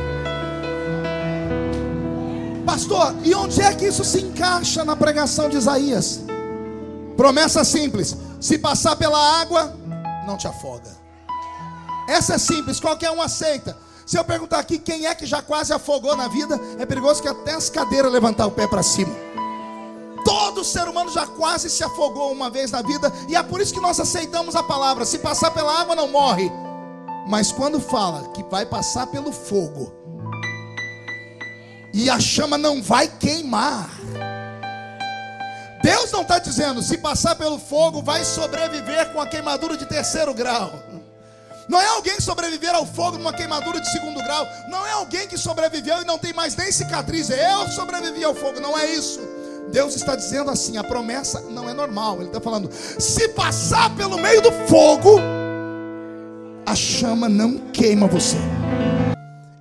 Pastor, e onde é que isso se encaixa na pregação de Isaías? Promessa simples, se passar pela água, não te afoga. Essa é simples, qualquer um aceita. Se eu perguntar aqui quem é que já quase afogou na vida, é perigoso que até as cadeiras levantar o pé para cima. Todo ser humano já quase se afogou uma vez na vida. E é por isso que nós aceitamos a palavra. Se passar pela água não morre. Mas quando fala que vai passar pelo fogo e a chama não vai queimar, Deus não está dizendo, se passar pelo fogo vai sobreviver com a queimadura de 3º grau. Não é alguém sobreviver ao fogo numa queimadura de 2º grau. Não é alguém que sobreviveu e não tem mais nem cicatriz. Eu sobrevivi ao fogo, não é isso. Deus está dizendo assim, a promessa não é normal. Ele está falando, se passar pelo meio do fogo, a chama não queima você.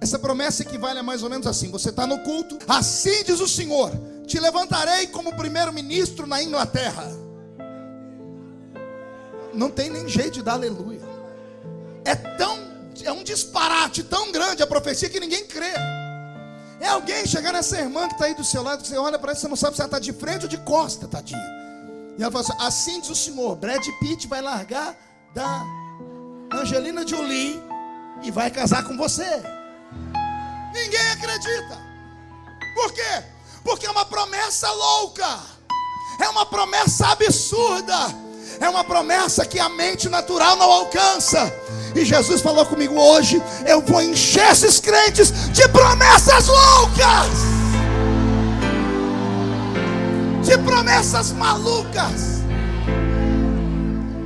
Essa promessa equivale a mais ou menos assim, você está no culto, assim diz o Senhor, te levantarei como primeiro-ministro na Inglaterra. Não tem nem jeito de dar aleluia. É um disparate tão grande a profecia que ninguém crê. É alguém chegar nessa irmã que está aí do seu lado, que você olha para ela e você não sabe se ela está de frente ou de costa, tadinha. E ela fala assim, assim diz o Senhor, Brad Pitt vai largar da Angelina Jolie e vai casar com você. Ninguém acredita. Por quê? Porque é uma promessa louca. É uma promessa absurda. É uma promessa que a mente natural não alcança. E Jesus falou comigo hoje, eu vou encher esses crentes de promessas loucas, de promessas malucas.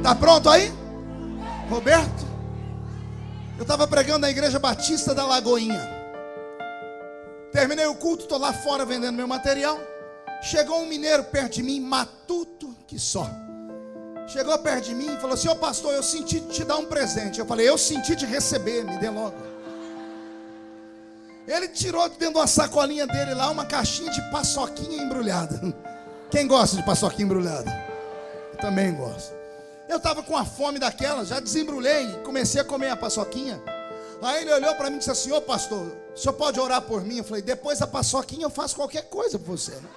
Tá pronto aí? Roberto? Eu estava pregando na Igreja Batista da Lagoinha. Terminei o culto, estou lá fora vendendo meu material. Chegou um mineiro perto de mim, matuto que só. Chegou perto de mim e falou assim, ô pastor, eu senti de te dar um presente. Eu falei, eu senti de receber, me dê logo. Ele tirou de dentro de uma sacolinha dele lá uma caixinha de paçoquinha embrulhada. Quem gosta de paçoquinha embrulhada? também gosto. Eu estava com a fome daquela, já desembrulhei e comecei a comer a paçoquinha. Aí ele olhou para mim e disse assim: ô pastor, o senhor pode orar por mim? Eu falei: depois da paçoquinha eu faço qualquer coisa por você, né?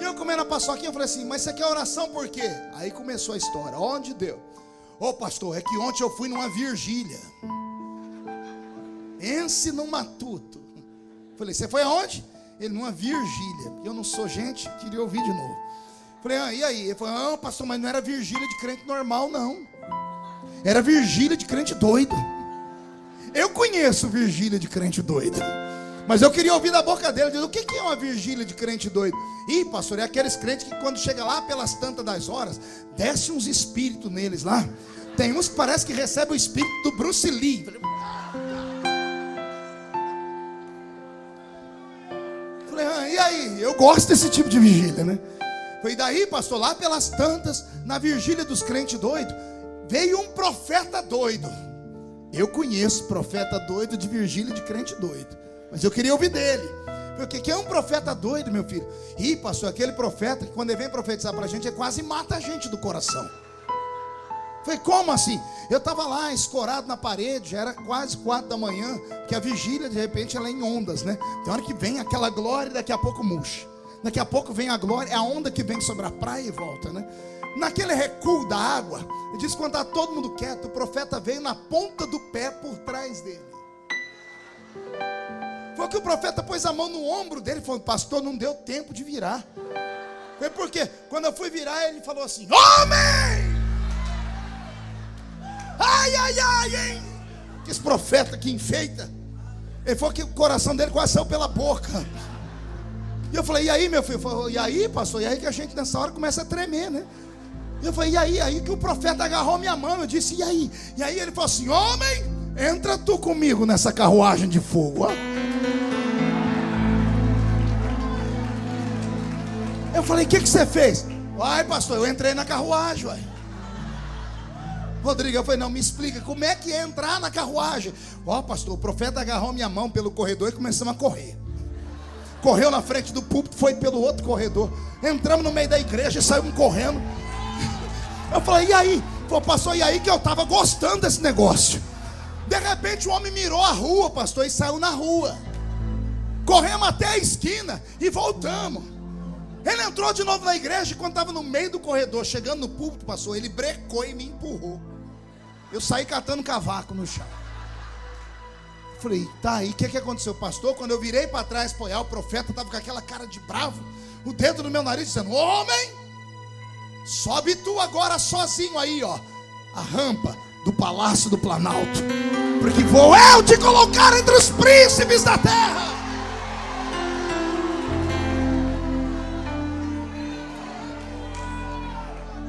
E eu comendo a paçoquinha, eu falei assim: mas você quer oração por quê? Aí começou a história. Onde deu? Ô pastor, é que ontem eu fui numa vigília. Pense num matuto. Eu falei: você foi aonde? Ele: numa vigília. Eu não sou gente, queria ouvir de novo. Eu falei: ah, e aí? Ele falou: não, pastor, mas não era vigília de crente normal, não. Era vigília de crente doido. Eu conheço vigília de crente doido, mas eu queria ouvir da boca dele. Dizer, o que é uma vigília de crente doido? Ih, pastor, é aqueles crentes que quando chega lá pelas tantas das horas, desce uns espíritos neles lá. Tem uns que parece que recebe o espírito do Bruce Lee. Falei: ah, e aí? Eu gosto desse tipo de vigília, né? Foi daí, pastor, lá pelas tantas, na vigília dos crentes doidos, veio um profeta doido. Eu conheço profeta doido de vigília de crente doido, mas eu queria ouvir dele. Porque que é um profeta doido, meu filho? Ih, pastor, aquele profeta que quando ele vem profetizar pra gente, ele quase mata a gente do coração. Falei: como assim? Eu estava lá escorado na parede, já era quase 4 da manhã, que a vigília de repente ela é em ondas, né? Tem hora que vem aquela glória e daqui a pouco murcha. Daqui a pouco vem a glória, é a onda que vem sobre a praia e volta, né? Naquele recuo da água, ele diz: quando está todo mundo quieto, o profeta veio na ponta do pé por trás dele. Foi que o profeta pôs a mão no ombro dele e falou: pastor, não deu tempo de virar. Foi porque quando eu fui virar, ele falou assim: homem! Ai, ai, ai, hein? Que esse profeta que enfeita. Ele falou que o coração dele quase saiu pela boca. E eu falei: e aí, meu filho? Falei: e aí, pastor? E aí que a gente nessa hora começa a tremer, né? Eu falei: e aí? Aí que o profeta agarrou minha mão. Eu disse: e aí? E aí ele falou assim: homem, entra tu comigo nessa carruagem de fogo, ó. Eu falei: o que você fez? Ai, pastor, eu entrei na carruagem, ué. Rodrigo, eu falei: não, me explica, como é que é entrar na carruagem? Ó, pastor, o profeta agarrou minha mão pelo corredor e começamos a correr. Correu na frente do púlpito, foi pelo outro corredor. Entramos no meio da igreja e saímos correndo. Eu falei: e aí? Falei: pastor, e aí que eu estava gostando desse negócio. De repente o homem mirou a rua, pastor, e saiu na rua. Corremos até a esquina e voltamos. Ele entrou de novo na igreja e quando estava no meio do corredor, chegando no púlpito, pastor, ele brecou e me empurrou. Eu saí catando cavaco no chão. Falei: tá, e o que aconteceu, pastor? Quando eu virei para trás para olhar, o profeta estava com aquela cara de bravo, o dedo no meu nariz dizendo: homem, sobe tu agora sozinho aí, ó, a rampa do Palácio do Planalto, porque vou eu te colocar entre os príncipes da terra.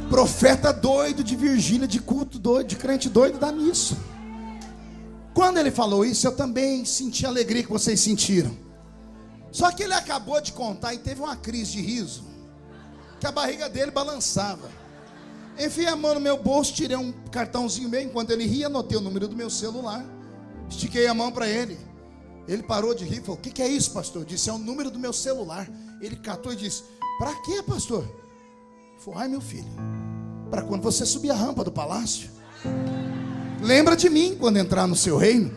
Profeta doido de vigília, de culto doido, de crente doido da missa. Quando ele falou isso, eu também senti a alegria que vocês sentiram. Só que ele acabou de contar e teve uma crise de riso, que a barriga dele balançava. Enfiei a mão no meu bolso, tirei um cartãozinho meu. Enquanto ele ria, anotei o número do meu celular. Estiquei a mão para ele. Ele parou de rir e falou: o que é isso, pastor? Eu disse: é o número do meu celular. Ele catou e disse: para quê, pastor? Eu falei: ai, meu filho, para quando você subir a rampa do palácio, lembra de mim quando entrar no seu reino.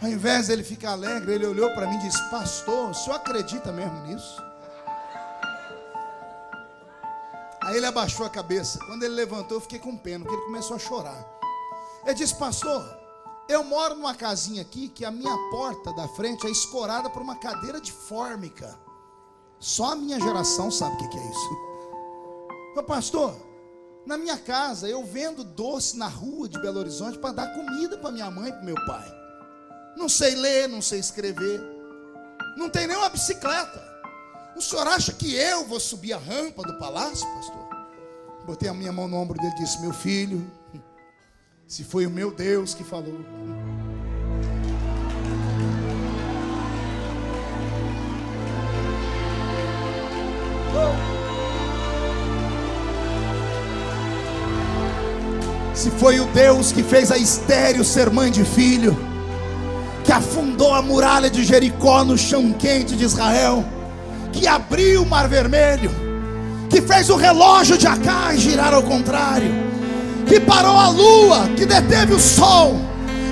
Ao invés dele ficar alegre, ele olhou para mim e disse: pastor, o senhor acredita mesmo nisso? Aí ele abaixou a cabeça. Quando ele levantou, eu fiquei com pena, porque ele começou a chorar. Ele disse: pastor, eu moro numa casinha aqui que a minha porta da frente é escorada por uma cadeira de fórmica. Só a minha geração sabe o que é isso. Eu falei: pastor, na minha casa eu vendo doce na rua de Belo Horizonte para dar comida para minha mãe e para meu pai. Não sei ler, não sei escrever, não tem nem uma bicicleta. O senhor acha que eu vou subir a rampa do palácio, pastor? Botei a minha mão no ombro dele e disse: meu filho, se foi o meu Deus que falou. Se foi o Deus que fez a estéril ser mãe de filho, que afundou a muralha de Jericó no chão quente de Israel, que abriu o mar vermelho, que fez o relógio de Acai girar ao contrário, que parou a lua, que deteve o sol,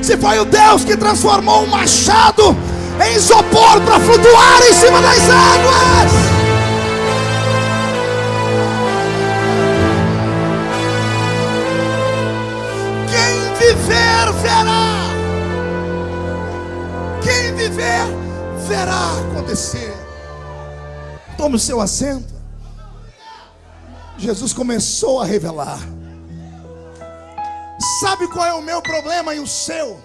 se foi o Deus que transformou um machado em isopor para flutuar em cima das águas, quem viver verá. Quem viver verá acontecer. Tome o seu assento. Jesus começou a revelar. Sabe qual é o meu problema e o seu?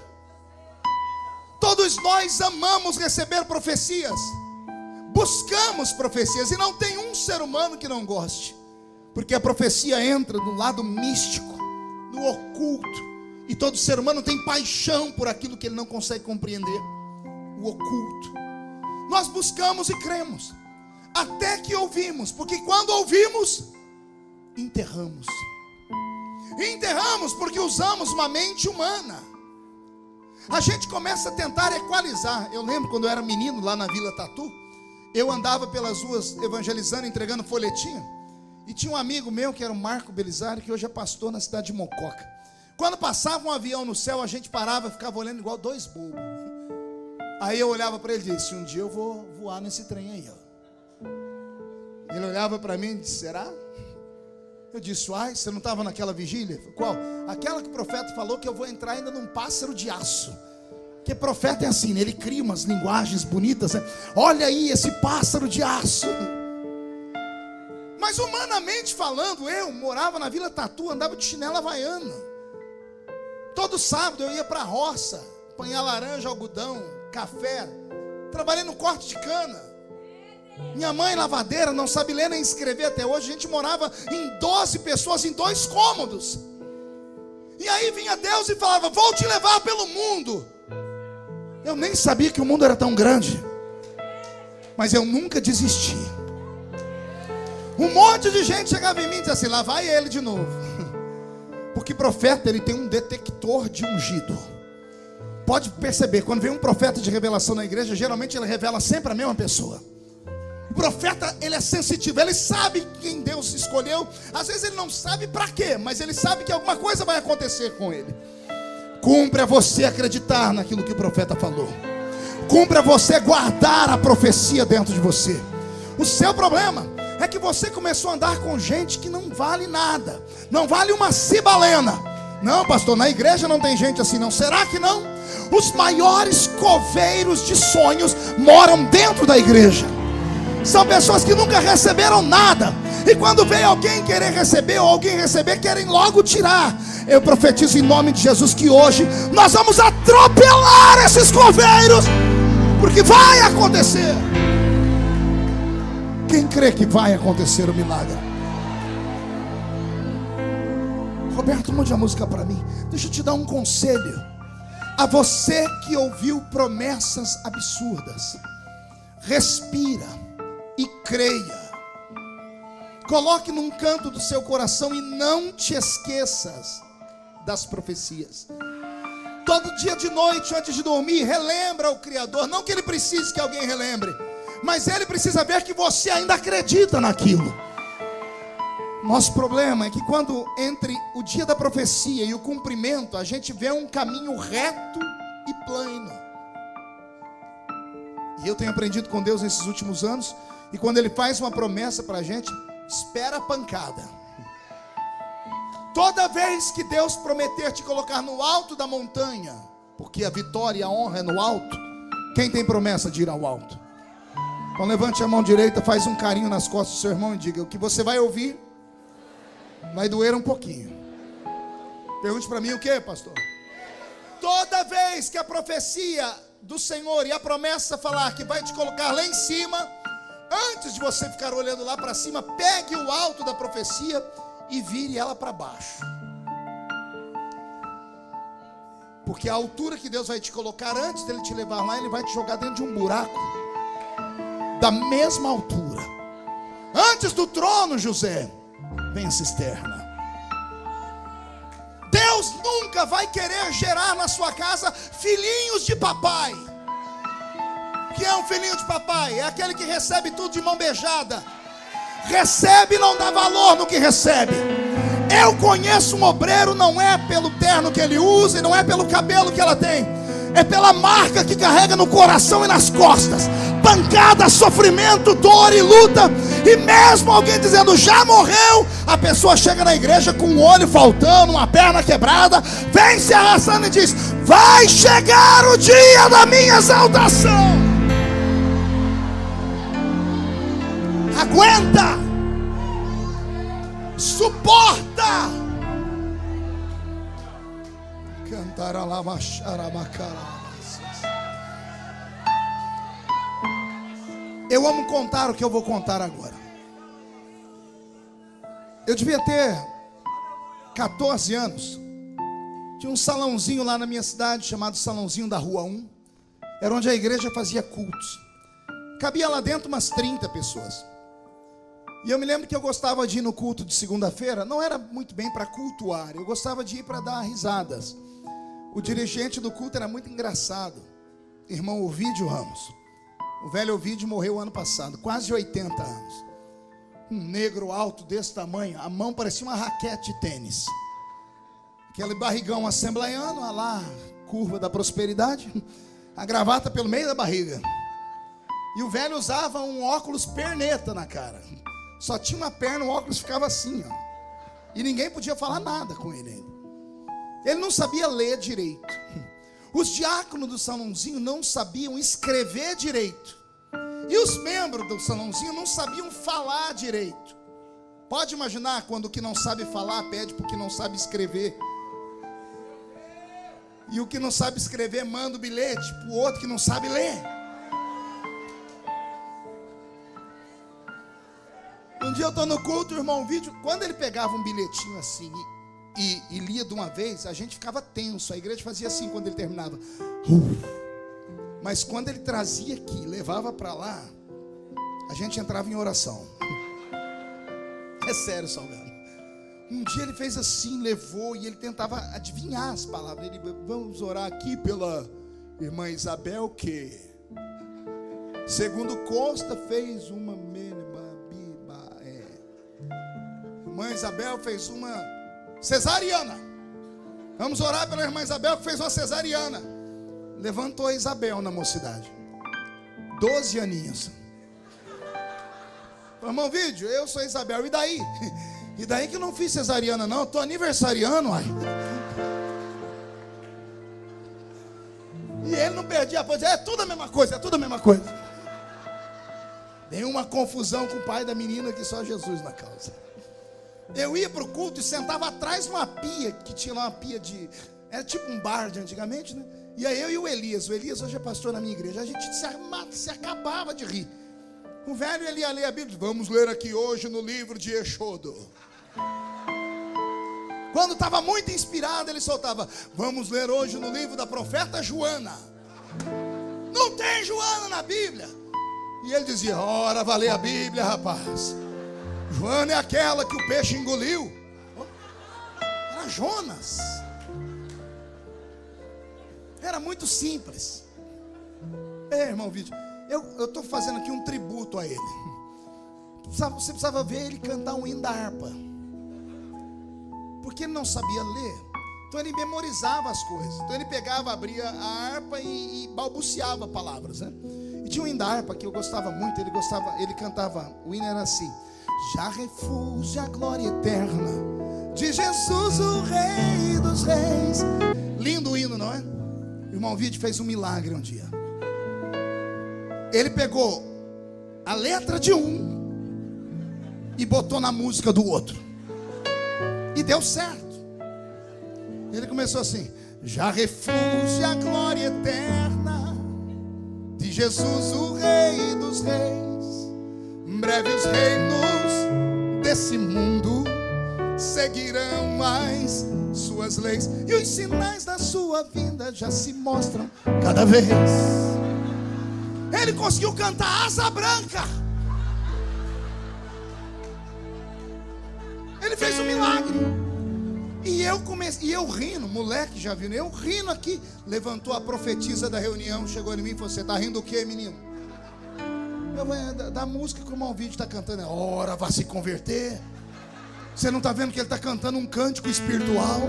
Todos nós amamos receber profecias, buscamos profecias, e não tem um ser humano que não goste, porque a profecia entra no lado místico, no oculto, e todo ser humano tem paixão por aquilo que ele não consegue compreender, o oculto. Nós buscamos e cremos, até que ouvimos, porque quando ouvimos, enterramos. Enterramos porque usamos uma mente humana. A gente começa a tentar equalizar. Eu lembro quando eu era menino lá na Vila Tatu, eu andava pelas ruas evangelizando, entregando folhetinho, e tinha um amigo meu que era o Marco Belisário, que hoje é pastor na cidade de Mococa. Quando passava um avião no céu, a gente parava e ficava olhando igual dois bobos. Aí eu olhava para ele e disse: um dia eu vou voar nesse trem aí, ó. Ele olhava para mim e disse: será? Eu disse: uai, você não estava naquela vigília? Qual? Aquela que o profeta falou que eu vou entrar ainda num pássaro de aço. Porque profeta é assim, né? Ele cria umas linguagens bonitas, né? Olha aí esse pássaro de aço. Mas humanamente falando, eu morava na Vila Tatu, andava de chinela havaiana. Todo sábado eu ia para a roça, apanhar laranja, algodão, café. Trabalhei no corte de cana. Minha mãe lavadeira, não sabe ler nem escrever até hoje. A gente morava em 12 pessoas em 2 cômodos. E aí vinha Deus e falava: vou te levar pelo mundo. Eu nem sabia que o mundo era tão grande, mas eu nunca desisti. Um monte de gente chegava em mim e dizia assim: lá vai ele de novo. Porque profeta, ele tem um detector de ungido. Pode perceber, quando vem um profeta de revelação na igreja, geralmente ele revela sempre a mesma pessoa. O profeta, ele é sensitivo, ele sabe quem Deus escolheu. Às vezes ele não sabe para quê, mas ele sabe que alguma coisa vai acontecer com ele. Cumpre a você acreditar naquilo que o profeta falou. Cumpre a você guardar a profecia dentro de você. O seu problema é que você começou a andar com gente que não vale nada, não vale uma cibalena. Não, pastor, na igreja não tem gente assim não. Será que não? Os maiores coveiros de sonhos moram dentro da igreja. São pessoas que nunca receberam nada, e quando vem alguém querer receber, ou alguém receber, querem logo tirar. Eu profetizo em nome de Jesus que hoje nós vamos atropelar esses coveiros, porque vai acontecer. Quem crê que vai acontecer o milagre? Roberto, mude a música para mim. Deixa eu te dar um conselho. A você que ouviu promessas absurdas, respira e creia. Coloque num canto do seu coração e não te esqueças das profecias. Todo dia de noite, antes de dormir, relembra o Criador. Não que ele precise que alguém relembre, mas ele precisa ver que você ainda acredita naquilo. Nosso problema é que quando entre o dia da profecia e o cumprimento, a gente vê um caminho reto e plano. E eu tenho aprendido com Deus nesses últimos anos, e quando ele faz uma promessa para a gente, espera a pancada. Toda vez que Deus prometer te colocar no alto da montanha, porque a vitória e a honra é no alto, quem tem promessa de ir ao alto? Então levante a mão direita, faz um carinho nas costas do seu irmão e diga: o que você vai ouvir vai doer um pouquinho. Pergunte para mim: o que, pastor? Toda vez que a profecia do Senhor e a promessa falar que vai te colocar lá em cima, antes de você ficar olhando lá para cima, pegue o alto da profecia e vire ela para baixo. Porque a altura que Deus vai te colocar, antes dele te levar lá, ele vai te jogar dentro de um buraco da mesma altura. Antes do trono, José, vem a cisterna. Deus nunca vai querer gerar na sua casa filhinhos de papai. O que é um filhinho de papai? É aquele que recebe tudo de mão beijada. recebe e não dá valor no que recebe. Eu conheço um obreiro, não é pelo terno que ele usa, e não é pelo cabelo que ela tem, é pela marca que carrega no coração e nas costas. Pancada, sofrimento, dor e luta. E mesmo alguém dizendo já morreu, a pessoa chega na igreja com um olho faltando, uma perna quebrada, vem se arrastando e diz: vai chegar o dia da minha exaltação. Aguenta, suporta. Cantar a lava xaramacara. Eu amo contar o que eu vou contar agora. Eu devia ter 14 anos. Tinha um salãozinho lá na minha cidade, chamado Salãozinho da Rua 1. Era onde a igreja fazia cultos. Cabia lá dentro umas 30 pessoas. E eu me lembro que eu gostava de ir no culto de segunda-feira. Não era muito bem para cultuar, eu gostava de ir para dar risadas. O dirigente do culto era muito engraçado, irmão Ovídio Ramos. O velho Ovídio morreu ano passado, quase 80 anos. Um negro alto desse tamanho, a mão parecia uma raquete de tênis. Aquele barrigão assembleiano, a lá, curva da prosperidade. A gravata pelo meio da barriga. E o velho usava um óculos perneta na cara. Só tinha uma perna, o óculos ficava assim, ó. E ninguém podia falar nada com ele ainda. Ele não sabia ler direito. Os diáconos do salãozinho não sabiam escrever direito. E os membros do salãozinho não sabiam falar direito. Pode imaginar quando o que não sabe falar pede para o que não sabe escrever. E o que não sabe escrever manda o bilhete para o outro que não sabe ler. Um dia eu estou no culto, o irmão Vídeo, quando ele pegava um bilhetinho assim e lia de uma vez, a gente ficava tenso. A igreja fazia assim quando ele terminava. Mas quando ele trazia aqui, levava para lá, a gente entrava em oração. É sério, Salgado. Um dia ele fez assim, levou, e ele tentava adivinhar as palavras. Ele: vamos orar aqui pela irmã Isabel, que segundo consta fez uma irmã Isabel fez uma cesariana. Vamos orar pela irmã Isabel que fez uma cesariana. Levantou a Isabel na mocidade, 12 aninhos. Irmão Vídeo, eu sou Isabel, e daí? E daí que eu não fiz cesariana não, eu tô aniversariando, uai. E ele não perdia a pose, é tudo a mesma coisa, é tudo a mesma coisa. Deu uma confusão com o pai da menina que só Jesus na causa. Eu ia para o culto e sentava atrás de uma pia, que tinha lá uma pia de... Era tipo um bar de antigamente, né? E aí eu e o Elias hoje é pastor na minha igreja, a gente se acabava de rir. O velho, ele ia ler a Bíblia: vamos ler aqui hoje no livro de Êxodo. Quando estava muito inspirado, ele soltava: vamos ler hoje no livro da profeta Joana. Não tem Joana na Bíblia. E ele dizia: ora, vai ler a Bíblia, rapaz. Joana é aquela que o peixe engoliu. Era Jonas. Era muito simples. Irmão Vídeo, eu estou fazendo aqui um tributo a ele. Você precisava ver ele cantar um hino da harpa, porque ele não sabia ler. Então ele memorizava as coisas. Então ele pegava, abria a harpa e balbuciava palavras, né? E tinha um hino da harpa que eu gostava muito. Ele cantava, o hino era assim: já refúgio a glória eterna de Jesus, o Rei dos Reis. Lindo o hino, não é? O irmão Vídeo fez um milagre um dia. Ele pegou a letra de um e botou na música do outro, e deu certo. Ele começou assim: já refúgio a glória eterna de Jesus, o Rei dos Reis. Em breve os reinos desse mundo seguirão mais suas leis, e os sinais da sua vinda já se mostram cada vez. Ele conseguiu cantar Asa Branca. Ele fez um milagre. E eu rindo, moleque já viu, eu rindo aqui. Levantou a profetisa da reunião, chegou em mim e falou: você está rindo o quê, menino? Da música que o irmão Vídeo está cantando, ora, vai se converter. Você não está vendo que ele está cantando um cântico espiritual?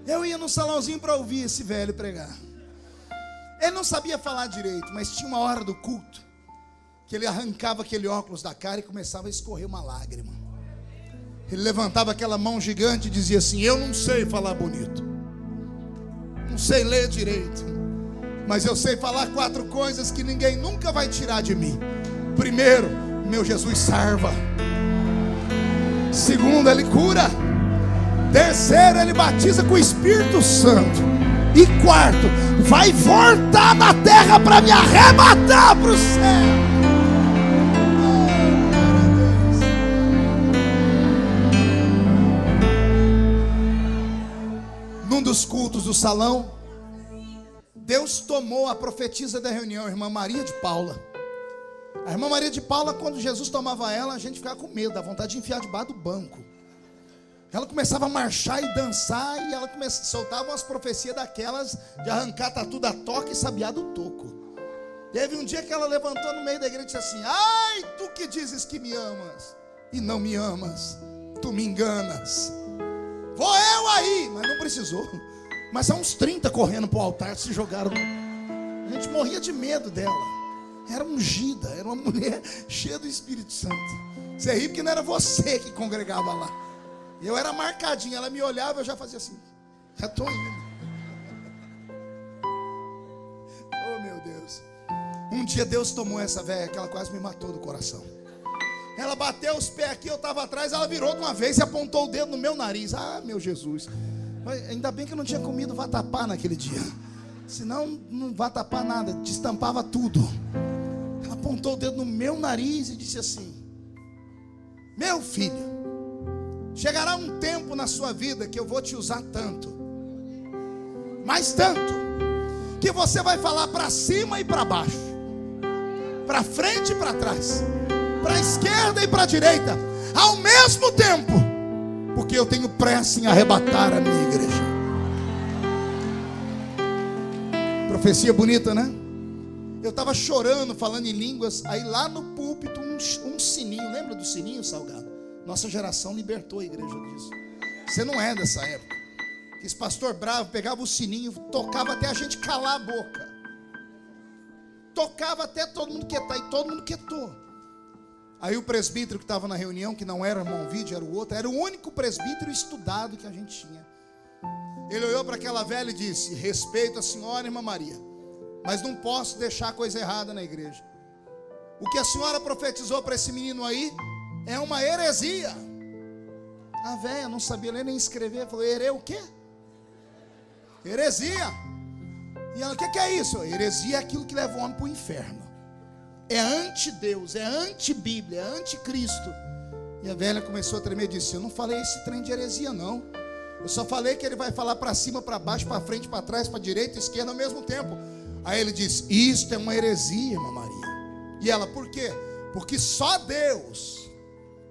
Eu ia no salãozinho para ouvir esse velho pregar. Ele não sabia falar direito, mas tinha uma hora do culto que ele arrancava aquele óculos da cara e começava a escorrer uma lágrima. Ele levantava aquela mão gigante e dizia assim: eu não sei falar bonito, não sei ler direito, mas eu sei falar 4 coisas que ninguém nunca vai tirar de mim. Primeiro, meu Jesus salva. Segundo, ele cura. Terceiro, ele batiza com o Espírito Santo. E quarto, vai voltar na terra para me arrebatar para o céu. Num dos cultos do salão, Deus tomou a profetisa da reunião, a irmã Maria de Paula. A irmã Maria de Paula, quando Jesus tomava ela, a gente ficava com medo, dá vontade de enfiar debaixo do banco. Ela começava a marchar e dançar, e ela soltava umas profecias daquelas de arrancar tatu da toca e sabiá do toco. Teve um dia que ela levantou no meio da igreja e disse assim: ai, tu que dizes que me amas e não me amas, tu me enganas. Vou eu aí, mas não precisou. Mas há uns 30 correndo para o altar, se jogaram. A gente morria de medo dela. Era ungida, era uma mulher cheia do Espírito Santo. Você ri porque não era você que congregava lá. Eu era marcadinho, ela me olhava, eu já fazia assim: já estou indo. Oh meu Deus. Um dia Deus tomou essa velha, que ela quase me matou do coração. Ela bateu os pés aqui, eu estava atrás, ela virou de uma vez e apontou o dedo no meu nariz. Ah, meu Jesus. Ainda bem que eu não tinha comido vatapá naquele dia. Senão não vatapá nada, destampava tudo. Ela apontou o dedo no meu nariz e disse assim: meu filho, chegará um tempo na sua vida que eu vou te usar tanto, mas tanto, que você vai falar para cima e para baixo, para frente e para trás, para a esquerda e para a direita, ao mesmo tempo, porque eu tenho pressa em arrebatar a minha igreja. Profecia bonita, né? Eu estava chorando, falando em línguas, aí lá no púlpito um sininho, lembra do sininho, Salgado? Nossa geração libertou a igreja disso. Você não é dessa época. Esse pastor bravo pegava o sininho, tocava até a gente calar a boca. Tocava até todo mundo quietar, e todo mundo quietou. Aí o presbítero que estava na reunião, que não era o irmão Vídeo, era o outro, era o único presbítero estudado que a gente tinha. Ele olhou para aquela velha e disse: respeito a senhora, irmã Maria, mas não posso deixar coisa errada na igreja. O que a senhora profetizou para esse menino aí é uma heresia. A velha não sabia ler nem escrever, falou: o quê? Heresia. E ela: o que é isso? Heresia é aquilo que leva o homem para o inferno. É anti-Deus, é anti-Bíblia, é anti-Cristo. E a velha começou a tremer e disse: eu não falei esse trem de heresia não. Eu só falei que ele vai falar para cima, para baixo, para frente, para trás, para direita e esquerda ao mesmo tempo. Aí ele disse: isto é uma heresia, irmã Maria. E ela: por quê? Porque só Deus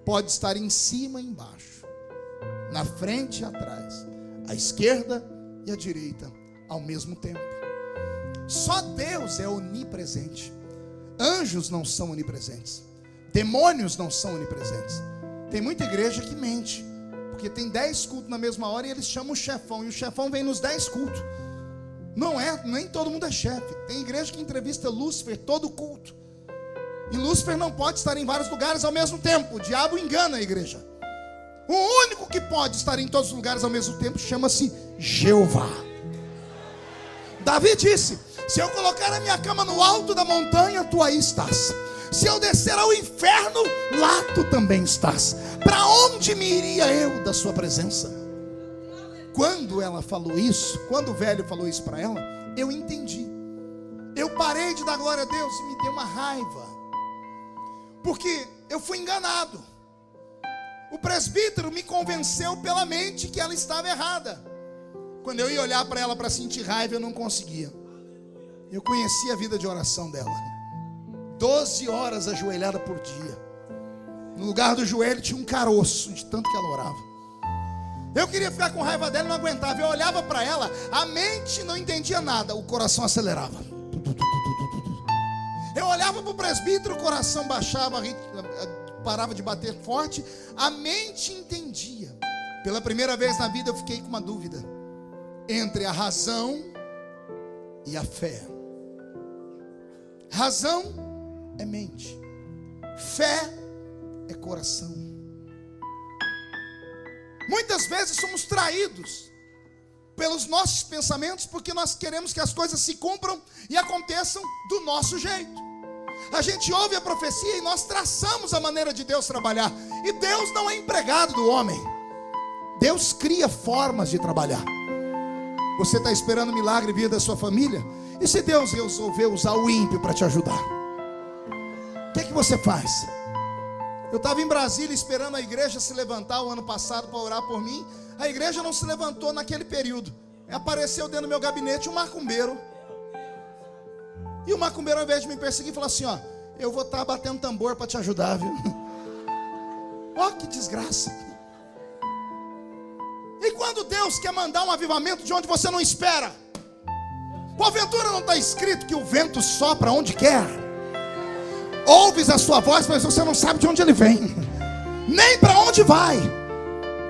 pode estar em cima e embaixo, na frente e atrás, à esquerda e à direita ao mesmo tempo. Só Deus é onipresente. Anjos não são onipresentes, demônios não são onipresentes. Tem muita igreja que mente, porque tem 10 cultos na mesma hora e eles chamam o chefão, e o chefão vem nos 10 cultos. Não é, nem todo mundo é chefe. Tem igreja que entrevista Lúcifer todo culto, e Lúcifer não pode estar em vários lugares ao mesmo tempo. O diabo engana a igreja. O único que pode estar em todos os lugares ao mesmo tempo chama-se Jeová. Davi disse: se eu colocar a minha cama no alto da montanha, tu aí estás. Se eu descer ao inferno, lá tu também estás. Para onde me iria eu da sua presença? Quando ela falou isso, quando o velho falou isso para ela, eu entendi. Eu parei de dar glória a Deus e me deu uma raiva, porque eu fui enganado. O presbítero me convenceu pela mente que ela estava errada. Quando eu ia olhar para ela para sentir raiva, eu não conseguia. Eu conhecia a vida de oração dela. 12 horas ajoelhada por dia. No lugar do joelho tinha um caroço, de tanto que ela orava. Eu queria ficar com raiva dela e não aguentava. Eu olhava para ela, a mente não entendia nada, o coração acelerava. Eu olhava para o presbítero, o coração baixava, parava de bater forte. A mente entendia. Pela primeira vez na vida eu fiquei com uma dúvida entre a razão e a fé. Razão é mente, fé é coração. Muitas vezes somos traídos pelos nossos pensamentos, porque nós queremos que as coisas se cumpram e aconteçam do nosso jeito. A gente ouve a profecia e nós traçamos a maneira de Deus trabalhar. E Deus não é empregado do homem. Deus cria formas de trabalhar. Você está esperando milagre vir da sua família? E se Deus resolver usar o ímpio para te ajudar? O que é que você faz? Eu estava em Brasília esperando a igreja se levantar o ano passado para orar por mim. A igreja não se levantou naquele período. Apareceu dentro do meu gabinete um macumbeiro. E o macumbeiro, ao invés de me perseguir, falou assim: ó, eu vou estar batendo tambor para te ajudar, viu? Ó, que desgraça. E quando Deus quer mandar um avivamento de onde você não espera? Porventura não está escrito que o vento sopra onde quer? Ouves a sua voz, mas você não sabe de onde ele vem, nem para onde vai.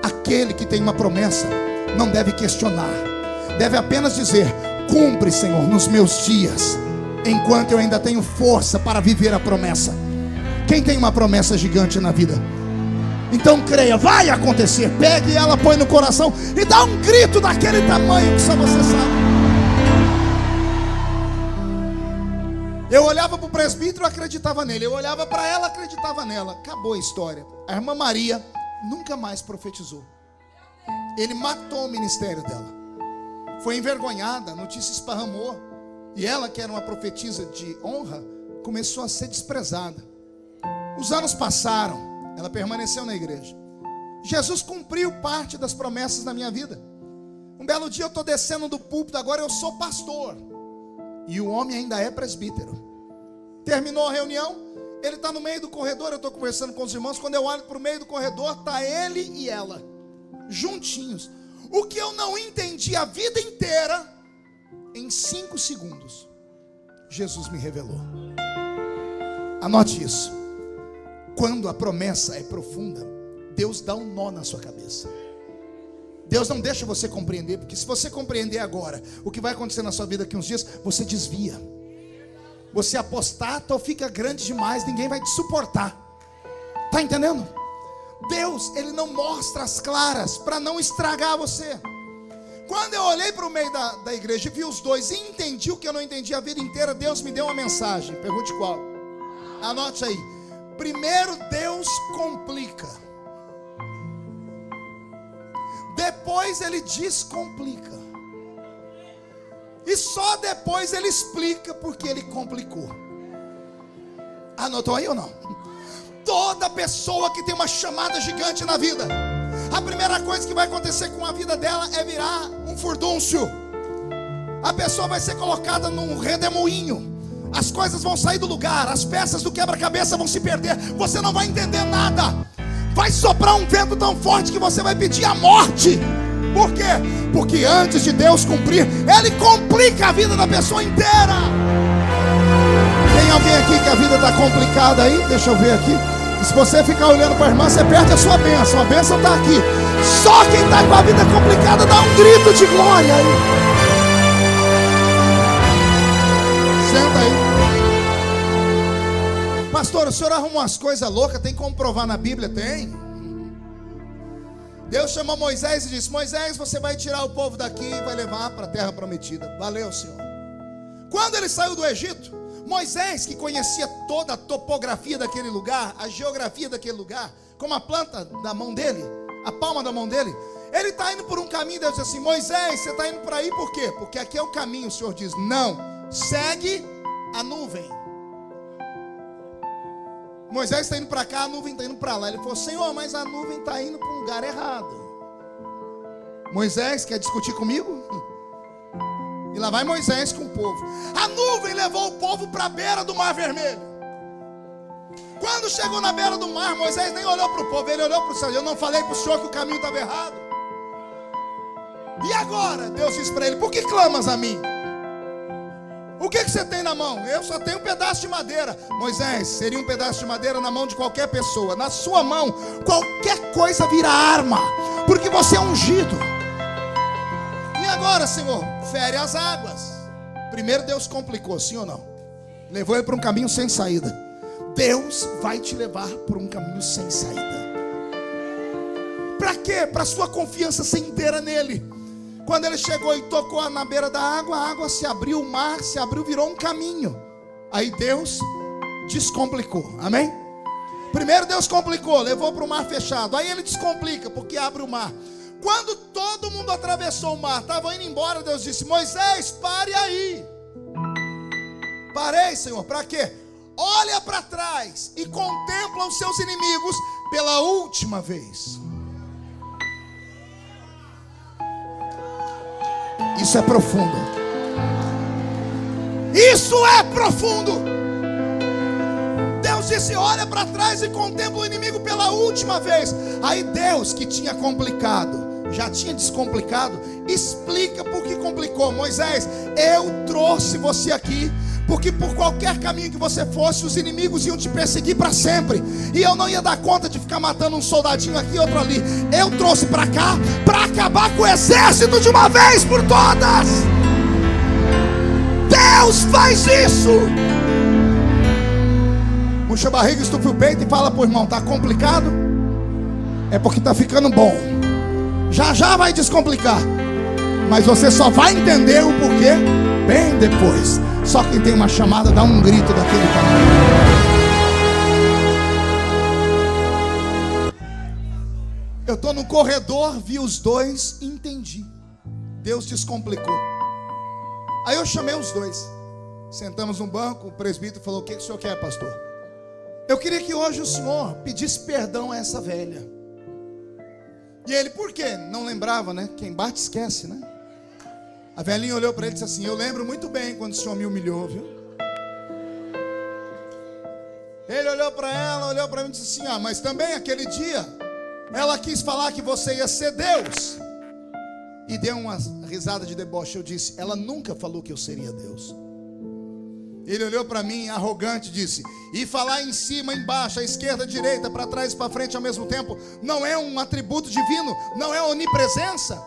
Aquele que tem uma promessa não deve questionar, deve apenas dizer: cumpre, Senhor, nos meus dias, enquanto eu ainda tenho força para viver a promessa. Quem tem uma promessa gigante na vida? Então creia, vai acontecer. Pegue ela, põe no coração e dá um grito daquele tamanho que só você sabe. Eu olhava para o presbítero e acreditava nele. Eu olhava para ela, acreditava nela. Acabou a história. A irmã Maria nunca mais profetizou. Ele matou o ministério dela. Foi envergonhada, a notícia esparramou. E ela, que era uma profetisa de honra, começou a ser desprezada. Os anos passaram. Ela permaneceu na igreja. Jesus cumpriu parte das promessas da minha vida. Um belo dia eu estou descendo do púlpito, agora eu sou pastor. E o homem ainda é presbítero. Terminou a reunião, ele está no meio do corredor, eu estou conversando com os irmãos. Quando eu olho para o meio do corredor, está ele e ela, juntinhos. O que eu não entendi a vida inteira, em 5 segundos, Jesus me revelou. Anote isso. Quando a promessa é profunda, Deus dá um nó na sua cabeça. Deus não deixa você compreender, porque se você compreender agora o que vai acontecer na sua vida daqui uns dias, você desvia. Você apostata ou fica grande demais, ninguém vai te suportar. Está entendendo? Deus, Ele não mostra as claras para não estragar você. Quando eu olhei para o meio da igreja e vi os dois e entendi o que eu não entendi a vida inteira, Deus me deu uma mensagem. Pergunte qual? Anote aí. Primeiro Deus complica, depois Ele descomplica, e só depois Ele explica porque Ele complicou. Anotou aí ou não? Toda pessoa que tem uma chamada gigante na vida, a primeira coisa que vai acontecer com a vida dela é virar um furdúncio. A pessoa vai ser colocada num redemoinho. As coisas vão sair do lugar, as peças do quebra-cabeça vão se perder, você não vai entender nada. Vai soprar um vento tão forte que você vai pedir a morte. Por quê? Porque antes de Deus cumprir, Ele complica a vida da pessoa inteira. Tem alguém aqui que a vida está complicada aí? Deixa eu ver aqui. Se você ficar olhando para a irmã, você perde a sua bênção. A bênção está aqui. Só quem está com a vida complicada dá um grito de glória aí. Senta aí. Pastor, o senhor arruma umas coisas loucas, tem como provar na Bíblia? Tem. Deus chamou Moisés e disse: Moisés, você vai tirar o povo daqui e vai levar para a terra prometida. Valeu, Senhor. Quando ele saiu do Egito, Moisés, que conhecia toda a topografia daquele lugar, a geografia daquele lugar, como a planta da mão dele, a palma da mão dele, ele está indo por um caminho. Deus diz assim: Moisés, você está indo por aí por quê? Porque aqui é o caminho. O Senhor diz: não, segue a nuvem. Moisés está indo para cá, a nuvem está indo para lá. Ele falou: Senhor, mas a nuvem está indo para um lugar errado. Moisés, quer discutir comigo? E lá vai Moisés com o povo. A nuvem levou o povo para a beira do Mar Vermelho. Quando chegou na beira do mar, Moisés nem olhou para o povo, ele olhou para o céu. Eu não falei para o senhor que o caminho estava errado? E agora? Deus diz para ele: por que clamas a mim? O que você tem na mão? Eu só tenho um pedaço de madeira. Moisés, seria um pedaço de madeira na mão de qualquer pessoa. Na sua mão, qualquer coisa vira arma, porque você é ungido. E agora, Senhor? Fere as águas. Primeiro Deus complicou, sim ou não? Levou ele para um caminho sem saída. Deus vai te levar para um caminho sem saída. Para quê? Para sua confiança ser inteira nele. Quando ele chegou e tocou na beira da água, a água se abriu, o mar se abriu, virou um caminho. Aí Deus descomplicou, amém? Primeiro Deus complicou, levou para o mar fechado. Aí ele descomplica, porque abre o mar. Quando todo mundo atravessou o mar, estavam indo embora, Deus disse: Moisés, pare aí. Parei, Senhor, para quê? Olha para trás e contempla os seus inimigos pela última vez. Isso é profundo. Isso é profundo. Deus disse: olha para trás e contempla o inimigo pela última vez. Aí Deus, que tinha complicado, já tinha descomplicado, explica por que complicou. Moisés, eu trouxe você aqui porque por qualquer caminho que você fosse, os inimigos iam te perseguir para sempre, e eu não ia dar conta de ficar matando um soldadinho aqui e outro ali. Eu trouxe para cá para acabar com o exército de uma vez por todas. Deus faz isso. Puxa a barriga, estufa o peito e fala pro irmão: tá complicado? É porque tá ficando bom. Já já vai descomplicar, mas você só vai entender o porquê bem depois. Só quem tem uma chamada dá um grito daquele tamanho. Eu estou no corredor, vi os dois, entendi. Deus descomplicou. Aí eu chamei os dois, sentamos no banco. O presbítero falou: o que o senhor quer, pastor? Eu queria que hoje o senhor pedisse perdão a essa velha. E ele: por quê? Não lembrava, né? Quem bate esquece, né? A velhinha olhou para ele e disse assim: eu lembro muito bem quando o senhor me humilhou, viu? Ele olhou para ela, olhou para mim e disse assim: mas também aquele dia ela quis falar que você ia ser Deus. E deu uma risada de deboche. Eu disse: ela nunca falou que eu seria Deus. Ele olhou para mim arrogante e disse: e falar em cima, embaixo, à esquerda, à direita, para trás e para frente ao mesmo tempo não é um atributo divino? Não é onipresença?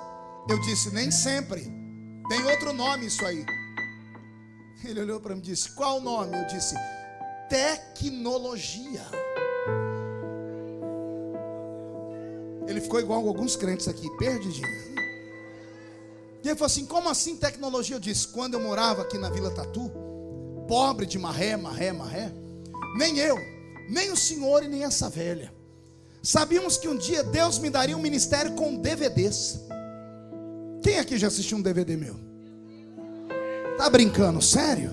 Eu disse: nem sempre. Tem outro nome isso aí. Ele olhou para mim e disse: qual o nome? Eu disse: tecnologia. Ele ficou igual a alguns crentes aqui, perdidinho. E ele falou assim: como assim tecnologia? Eu disse: quando eu morava aqui na Vila Tatu, pobre de marré, nem eu, nem o senhor e nem essa velha sabíamos que um dia Deus me daria um ministério com DVDs. Quem aqui já assistiu um DVD meu? Tá brincando? Sério?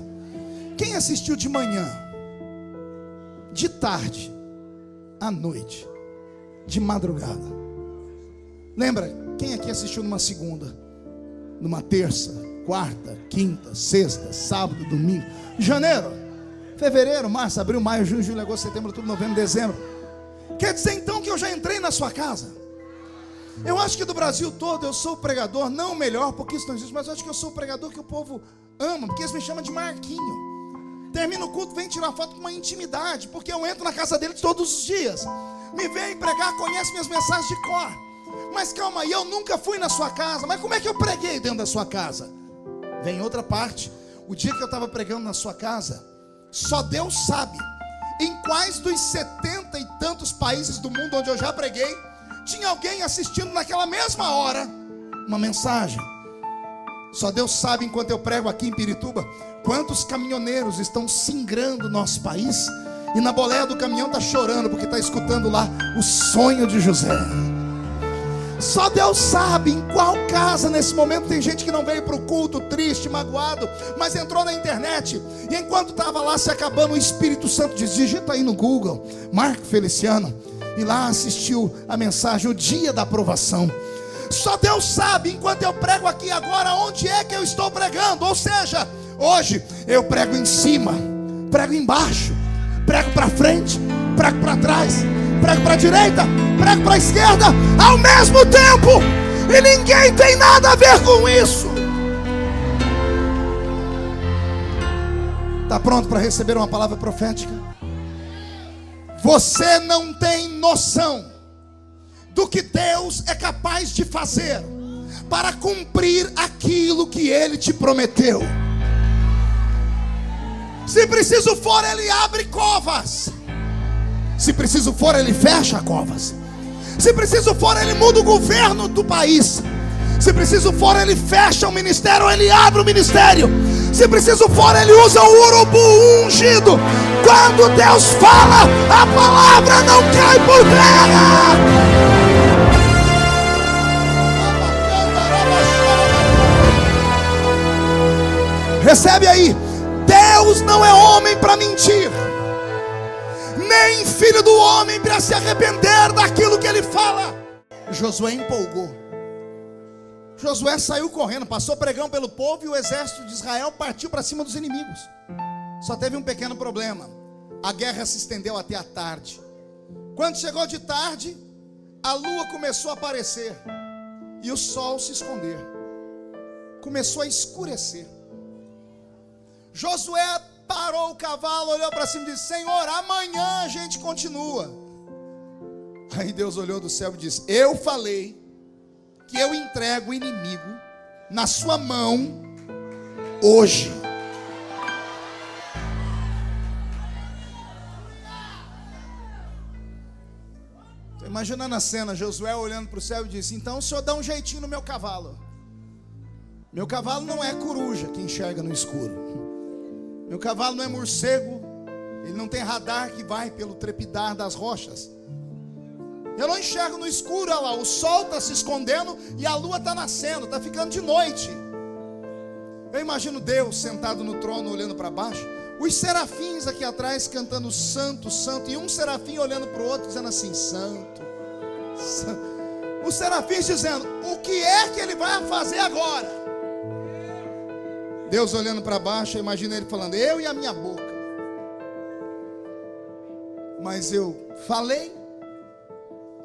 Quem assistiu de manhã, de tarde, à noite, de madrugada? Lembra? Quem aqui assistiu numa segunda, numa terça, quarta, quinta, sexta, sábado, domingo, janeiro, fevereiro, março, abril, maio, junho, julho, agosto, setembro, outubro, novembro, dezembro? Quer dizer então que eu já entrei na sua casa? Eu acho que do Brasil todo eu sou o pregador, não o melhor, porque isso não existe, mas eu acho que eu sou o pregador que o povo ama, porque eles me chamam de Marquinho. Termina o culto, vem tirar foto com uma intimidade, porque eu entro na casa deles todos os dias. Me vem pregar, conhece minhas mensagens de cor. Mas calma aí, eu nunca fui na sua casa. Mas como é que eu preguei dentro da sua casa? Vem outra parte. O dia que eu estava pregando na sua casa, só Deus sabe em quais dos 70 e tantos países do mundo onde eu já preguei tinha alguém assistindo naquela mesma hora uma mensagem. Só Deus sabe, enquanto eu prego aqui em Pirituba, quantos caminhoneiros estão singrando o nosso país, e na boleia do caminhão está chorando porque está escutando lá o sonho de José. Só Deus sabe em qual casa nesse momento tem gente que não veio para o culto, triste, magoado, mas entrou na internet, e enquanto estava lá se acabando, o Espírito Santo diz: digita aí no Google Marco Feliciano, e lá assistiu a mensagem, o dia da aprovação. Só Deus sabe, enquanto eu prego aqui agora, onde é que eu estou pregando. Ou seja, hoje eu prego em cima, prego embaixo, prego para frente, prego para trás, prego para a direita, prego para a esquerda, ao mesmo tempo. e ninguém tem nada a ver com isso. Está pronto para receber uma palavra profética? Você não tem noção do que Deus é capaz de fazer para cumprir aquilo que Ele te prometeu. Se preciso for, Ele abre covas. Se preciso for, Ele fecha covas. Se preciso for, Ele muda o governo do país. Se preciso for, Ele fecha o ministério ou Ele abre o ministério. Se preciso for, Ele usa o urubu ungido. Quando Deus fala, a palavra não cai por terra. Recebe aí. Deus não é homem para mentir, nem filho do homem para se arrepender daquilo que ele fala. Josué empolgou. Josué saiu correndo, passou pregão pelo povo e o exército de Israel partiu para cima dos inimigos. Só teve um pequeno problema: a guerra se estendeu até a tarde. Quando chegou de tarde, a lua começou a aparecer e o sol se esconder. Começou a escurecer. Josué parou o cavalo, olhou para cima e disse: Senhor, amanhã a gente continua. Aí Deus olhou do céu e disse: eu falei que eu entrego o inimigo na sua mão hoje. Estou imaginando a cena, Josué olhando para o céu e disse: então o senhor dá um jeitinho no meu cavalo. Meu cavalo não é coruja que enxerga no escuro. Meu cavalo não é morcego, ele não tem radar que vai pelo trepidar das rochas. Eu não enxergo no escuro, olha lá, o sol está se escondendo e a lua está nascendo, está ficando de noite. Eu imagino Deus sentado no trono olhando para baixo, os serafins aqui atrás cantando santo, santo, e um serafim olhando para o outro dizendo assim: santo, santo. Os serafins dizendo: o que é que ele vai fazer agora? Deus olhando para baixo, imagina ele falando: eu e a minha boca. Mas eu falei.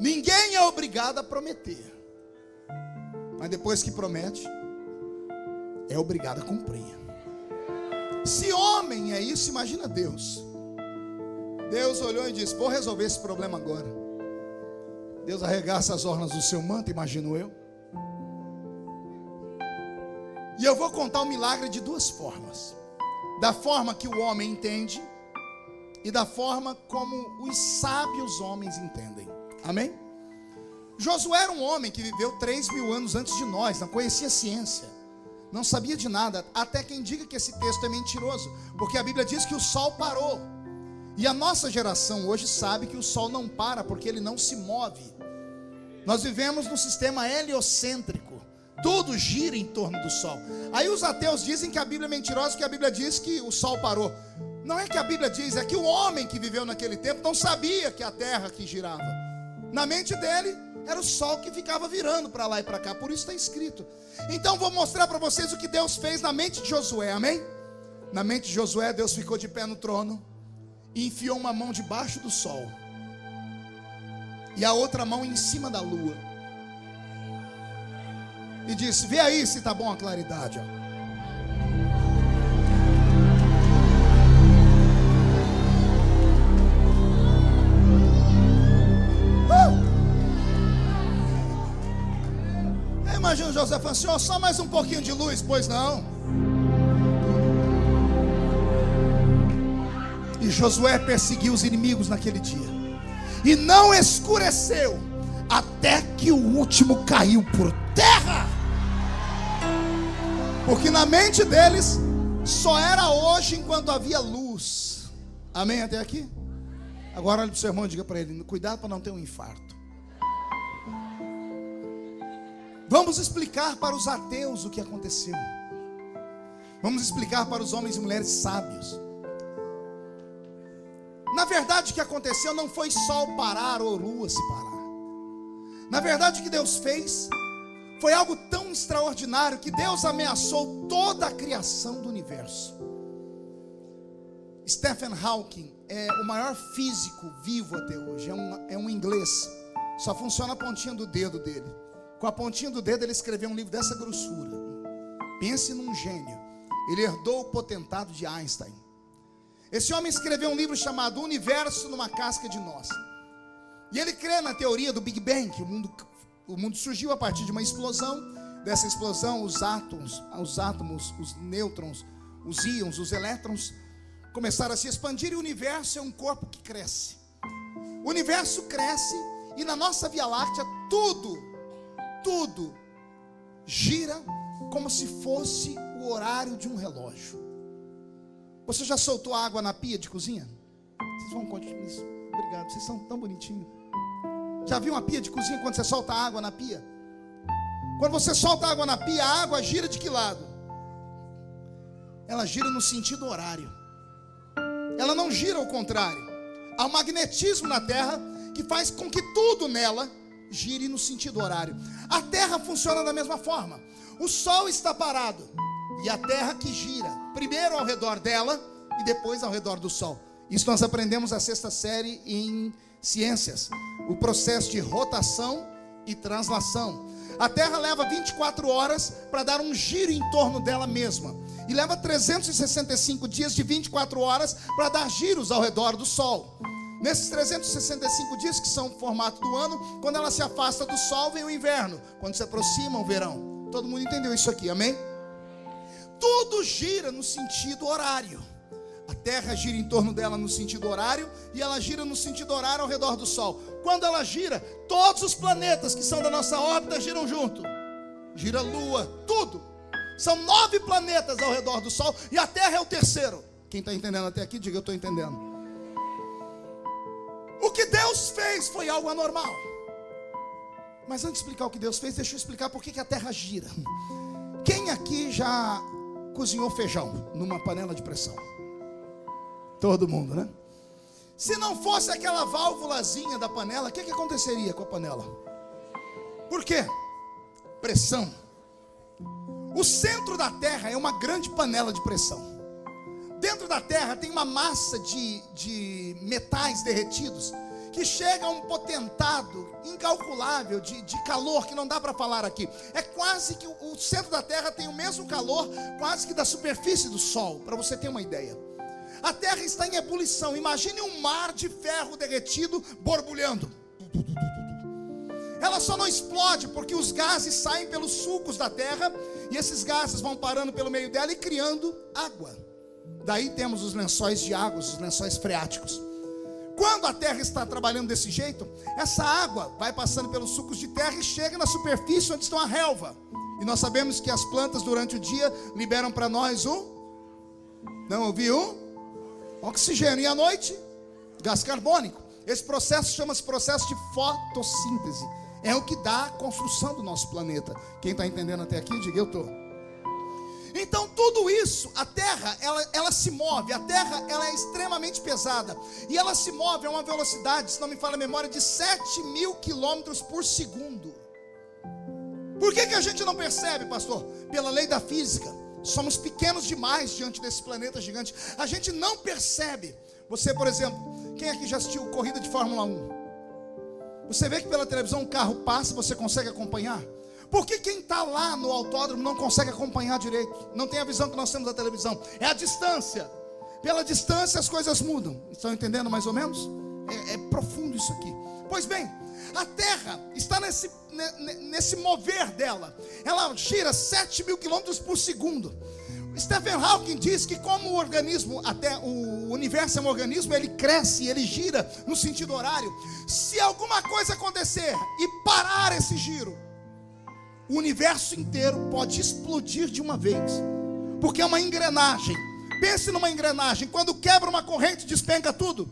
Ninguém é obrigado a prometer, mas depois que promete, é obrigado a cumprir. Se homem é isso, imagina Deus. Deus olhou e disse: vou resolver esse problema agora. Deus arregaça as orlas do seu manto, imagino eu. E eu vou contar o milagre de duas formas: da forma que o homem entende e da forma como os sábios homens entendem. Amém? Josué era um homem que viveu 3.000 anos antes de nós, não conhecia ciência, não sabia de nada. Até quem diga que esse texto é mentiroso, porque a Bíblia diz que o sol parou. E a nossa geração hoje sabe que o sol não para, porque ele não se move. Nós vivemos num sistema heliocêntrico, tudo gira em torno do sol. Aí os ateus dizem que a Bíblia é mentirosa, porque a Bíblia diz que o sol parou. Não é que a Bíblia diz, é que o homem que viveu naquele tempo não sabia que a terra que girava. Na mente dele era o sol que ficava virando para lá e para cá. Por isso está escrito. Então vou mostrar para vocês o que Deus fez na mente de Josué, amém? Na mente de Josué, Deus ficou de pé no trono e enfiou uma mão debaixo do sol e a outra mão em cima da lua e disse: vê aí se está bom a claridade, ó. Imagina José falando assim: ó, só mais um pouquinho de luz. Pois não. E Josué perseguiu os inimigos naquele dia e não escureceu até que o último caiu por terra, porque na mente deles só era hoje enquanto havia luz. Amém até aqui? Agora olhe para o seu irmão e diga para ele: cuidado para não ter um infarto. Vamos explicar para os ateus o que aconteceu. Vamos explicar para os homens e mulheres sábios. Na verdade, o que aconteceu não foi sol parar ou lua se parar. Na verdade, o que Deus fez foi algo tão extraordinário que Deus ameaçou toda a criação do universo. Stephen Hawking é o maior físico vivo até hoje. É um inglês. Só funciona a pontinha do dedo dele. Com a pontinha do dedo ele escreveu um livro dessa grossura. Pense num gênio. Ele herdou o potentado de Einstein. Esse homem escreveu um livro chamado Universo numa Casca de Nós. E ele crê na teoria do Big Bang, que o mundo surgiu a partir de uma explosão. Dessa explosão, os átomos, os nêutrons, os íons, os elétrons começaram a se expandir, e o universo é um corpo que cresce. O universo cresce e na nossa Via Láctea tudo gira como se fosse o horário de um relógio. Você já soltou água na pia de cozinha? Vocês vão continuar isso. Obrigado, vocês são tão bonitinhos. Já viu uma pia de cozinha quando você solta água na pia? Quando você solta água na pia, a água gira de que lado? Ela gira no sentido horário. Ela não gira ao contrário. Há um magnetismo na Terra que faz com que tudo nela gire no sentido horário. A Terra funciona da mesma forma. O Sol está parado e a Terra que gira, primeiro ao redor dela e depois ao redor do Sol. Isso nós aprendemos na 6ª série em ciências. O processo de rotação e translação. A Terra leva 24 horas para dar um giro em torno dela mesma. E leva 365 dias de 24 horas para dar giros ao redor do Sol. Nesses 365 dias, que são o formato do ano, quando ela se afasta do Sol, vem o inverno. Quando se aproxima o verão. Todo mundo entendeu isso aqui, amém? Tudo gira no sentido horário. A Terra gira em torno dela no sentido horário, e ela gira no sentido horário ao redor do Sol. Quando ela gira, todos os planetas que são da nossa órbita giram junto. Gira a Lua, tudo. São 9 planetas ao redor do Sol, e a Terra é o terceiro. Quem está entendendo até aqui, diga: eu estou entendendo. O que Deus fez foi algo anormal. Mas antes de explicar o que Deus fez, deixa eu explicar por que a Terra gira. Quem aqui já cozinhou feijão numa panela de pressão? Todo mundo, né? Se não fosse aquela válvulazinha da panela, o que aconteceria com a panela? Por quê? Pressão. O centro da Terra é uma grande panela de pressão. Dentro da Terra tem uma massa de metais derretidos que chega a um potentado incalculável de calor que não dá para falar aqui. É quase que o centro da Terra tem o mesmo calor quase que da superfície do Sol, para você ter uma ideia. A Terra está em ebulição. Imagine um mar de ferro derretido borbulhando. Ela só não explode porque os gases saem pelos sulcos da Terra, e esses gases vão parando pelo meio dela e criando água. Daí temos os lençóis de água, os lençóis freáticos. Quando a Terra está trabalhando desse jeito, essa água vai passando pelos sulcos de terra e chega na superfície onde estão a relva. E nós sabemos que as plantas durante o dia liberam para nós não ouviu? Oxigênio. E à noite, gás carbônico. Esse processo chama-se processo de fotossíntese. É o que dá a construção do nosso planeta. Quem está entendendo até aqui, diga: eu estou. Então tudo isso, a Terra, ela se move. A Terra, ela é extremamente pesada. E ela se move a uma velocidade, se não me falha a memória, de 7.000 quilômetros por segundo. Por que a gente não percebe, pastor? Pela lei da física. Somos pequenos demais diante desse planeta gigante. A gente não percebe. Você, por exemplo, quem aqui já assistiu corrida de Fórmula 1? Você vê que pela televisão um carro passa, você consegue acompanhar? Por que quem está lá no autódromo não consegue acompanhar direito? Não tem a visão que nós temos da televisão. É a distância. Pela distância as coisas mudam. Estão entendendo mais ou menos? É profundo isso aqui. Pois bem, a Terra está nesse mover dela. Ela gira 7.000 quilômetros por segundo. Stephen Hawking diz que como o organismo, até o universo é um organismo, ele cresce, ele gira no sentido horário. Se alguma coisa acontecer e parar esse giro, o universo inteiro pode explodir de uma vez, porque é uma engrenagem. Pense numa engrenagem. Quando quebra uma corrente, despenca tudo.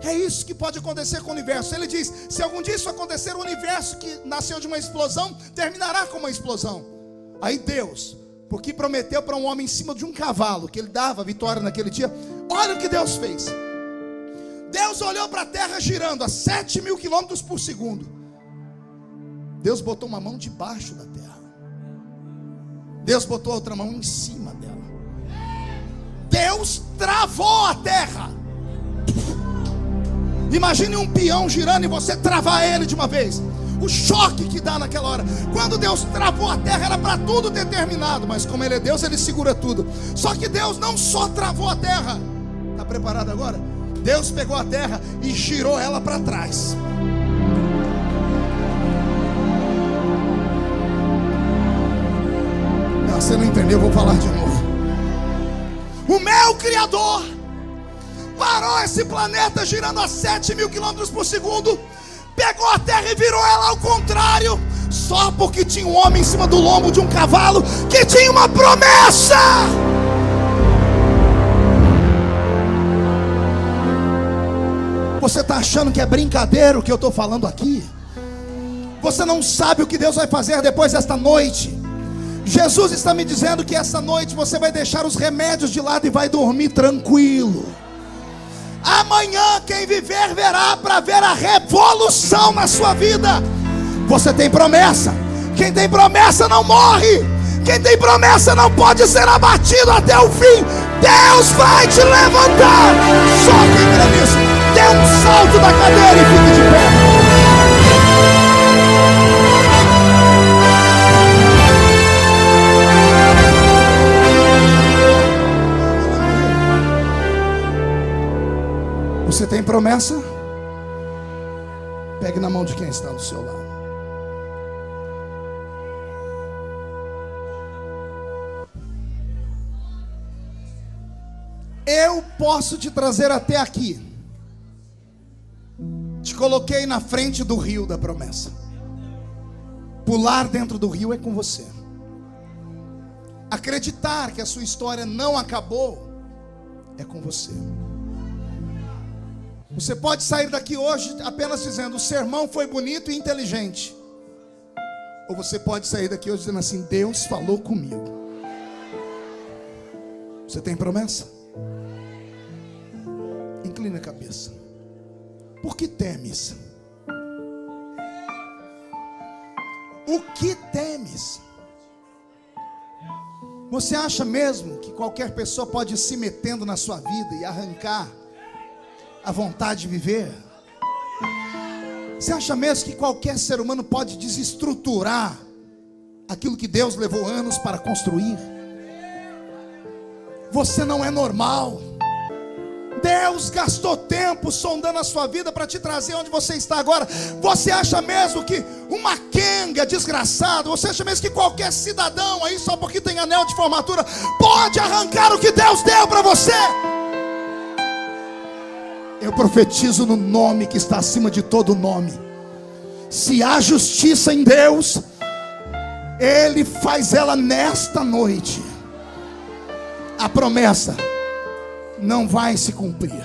É isso que pode acontecer com o universo. Ele diz: se algum dia isso acontecer, o universo que nasceu de uma explosão terminará com uma explosão. Aí Deus, porque prometeu para um homem em cima de um cavalo que ele dava vitória naquele dia, olha o que Deus fez. Deus olhou para a Terra girando a 7.000 quilômetros por segundo. Deus botou uma mão debaixo da terra. Deus botou a outra mão em cima dela. Deus travou a terra. Imagine um peão girando e você travar ele de uma vez. o choque que dá naquela hora. Quando Deus travou a terra, era para tudo ter terminado, mas como Ele é Deus, Ele segura tudo. Só que Deus não só travou a terra. Está preparado agora? Deus pegou a terra e girou ela para trás. Não, você não entendeu, eu vou falar de novo. O meu Criador parou esse planeta girando a 7.000 quilômetros por segundo, pegou a terra e virou ela ao contrário, só porque tinha um homem em cima do lombo de um cavalo que tinha uma promessa. Você está achando que é brincadeira o que eu estou falando aqui? Você não sabe o que Deus vai fazer depois desta noite. Jesus está me dizendo que essa noite você vai deixar os remédios de lado e vai dormir tranquilo. Amanhã quem viver verá, para ver a revolução na sua vida. Você tem promessa. Quem tem promessa não morre. Quem tem promessa não pode ser abatido até o fim. Deus vai te levantar. Só quem crê nisso, dê um salto da cadeira e fique de pé. Você tem promessa? Pegue na mão de quem está do seu lado. Eu posso te trazer até aqui. Te coloquei na frente do rio da promessa. Pular dentro do rio é com você. Acreditar que a sua história não acabou é com você. Você pode sair daqui hoje apenas dizendo: o sermão foi bonito e inteligente. Ou você pode sair daqui hoje dizendo assim: Deus falou comigo. Você tem promessa? Inclina a cabeça. Por que temes? O que temes? Você acha mesmo que qualquer pessoa pode ir se metendo na sua vida e arrancar a vontade de viver? Você acha mesmo que qualquer ser humano pode desestruturar aquilo que Deus levou anos para construir? Você não é normal. Deus gastou tempo sondando a sua vida para te trazer onde você está agora. Você acha mesmo que uma quenga desgraçada, você acha mesmo que qualquer cidadão aí, só porque tem anel de formatura, pode arrancar o que Deus deu para você? Eu profetizo no nome que está acima de todo nome. Se há justiça em Deus, Ele faz ela nesta noite. A promessa não vai se cumprir,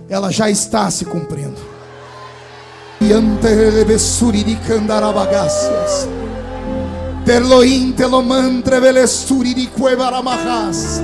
ela já está se cumprindo. Terloim telomantre velesturi di cuevaramahas.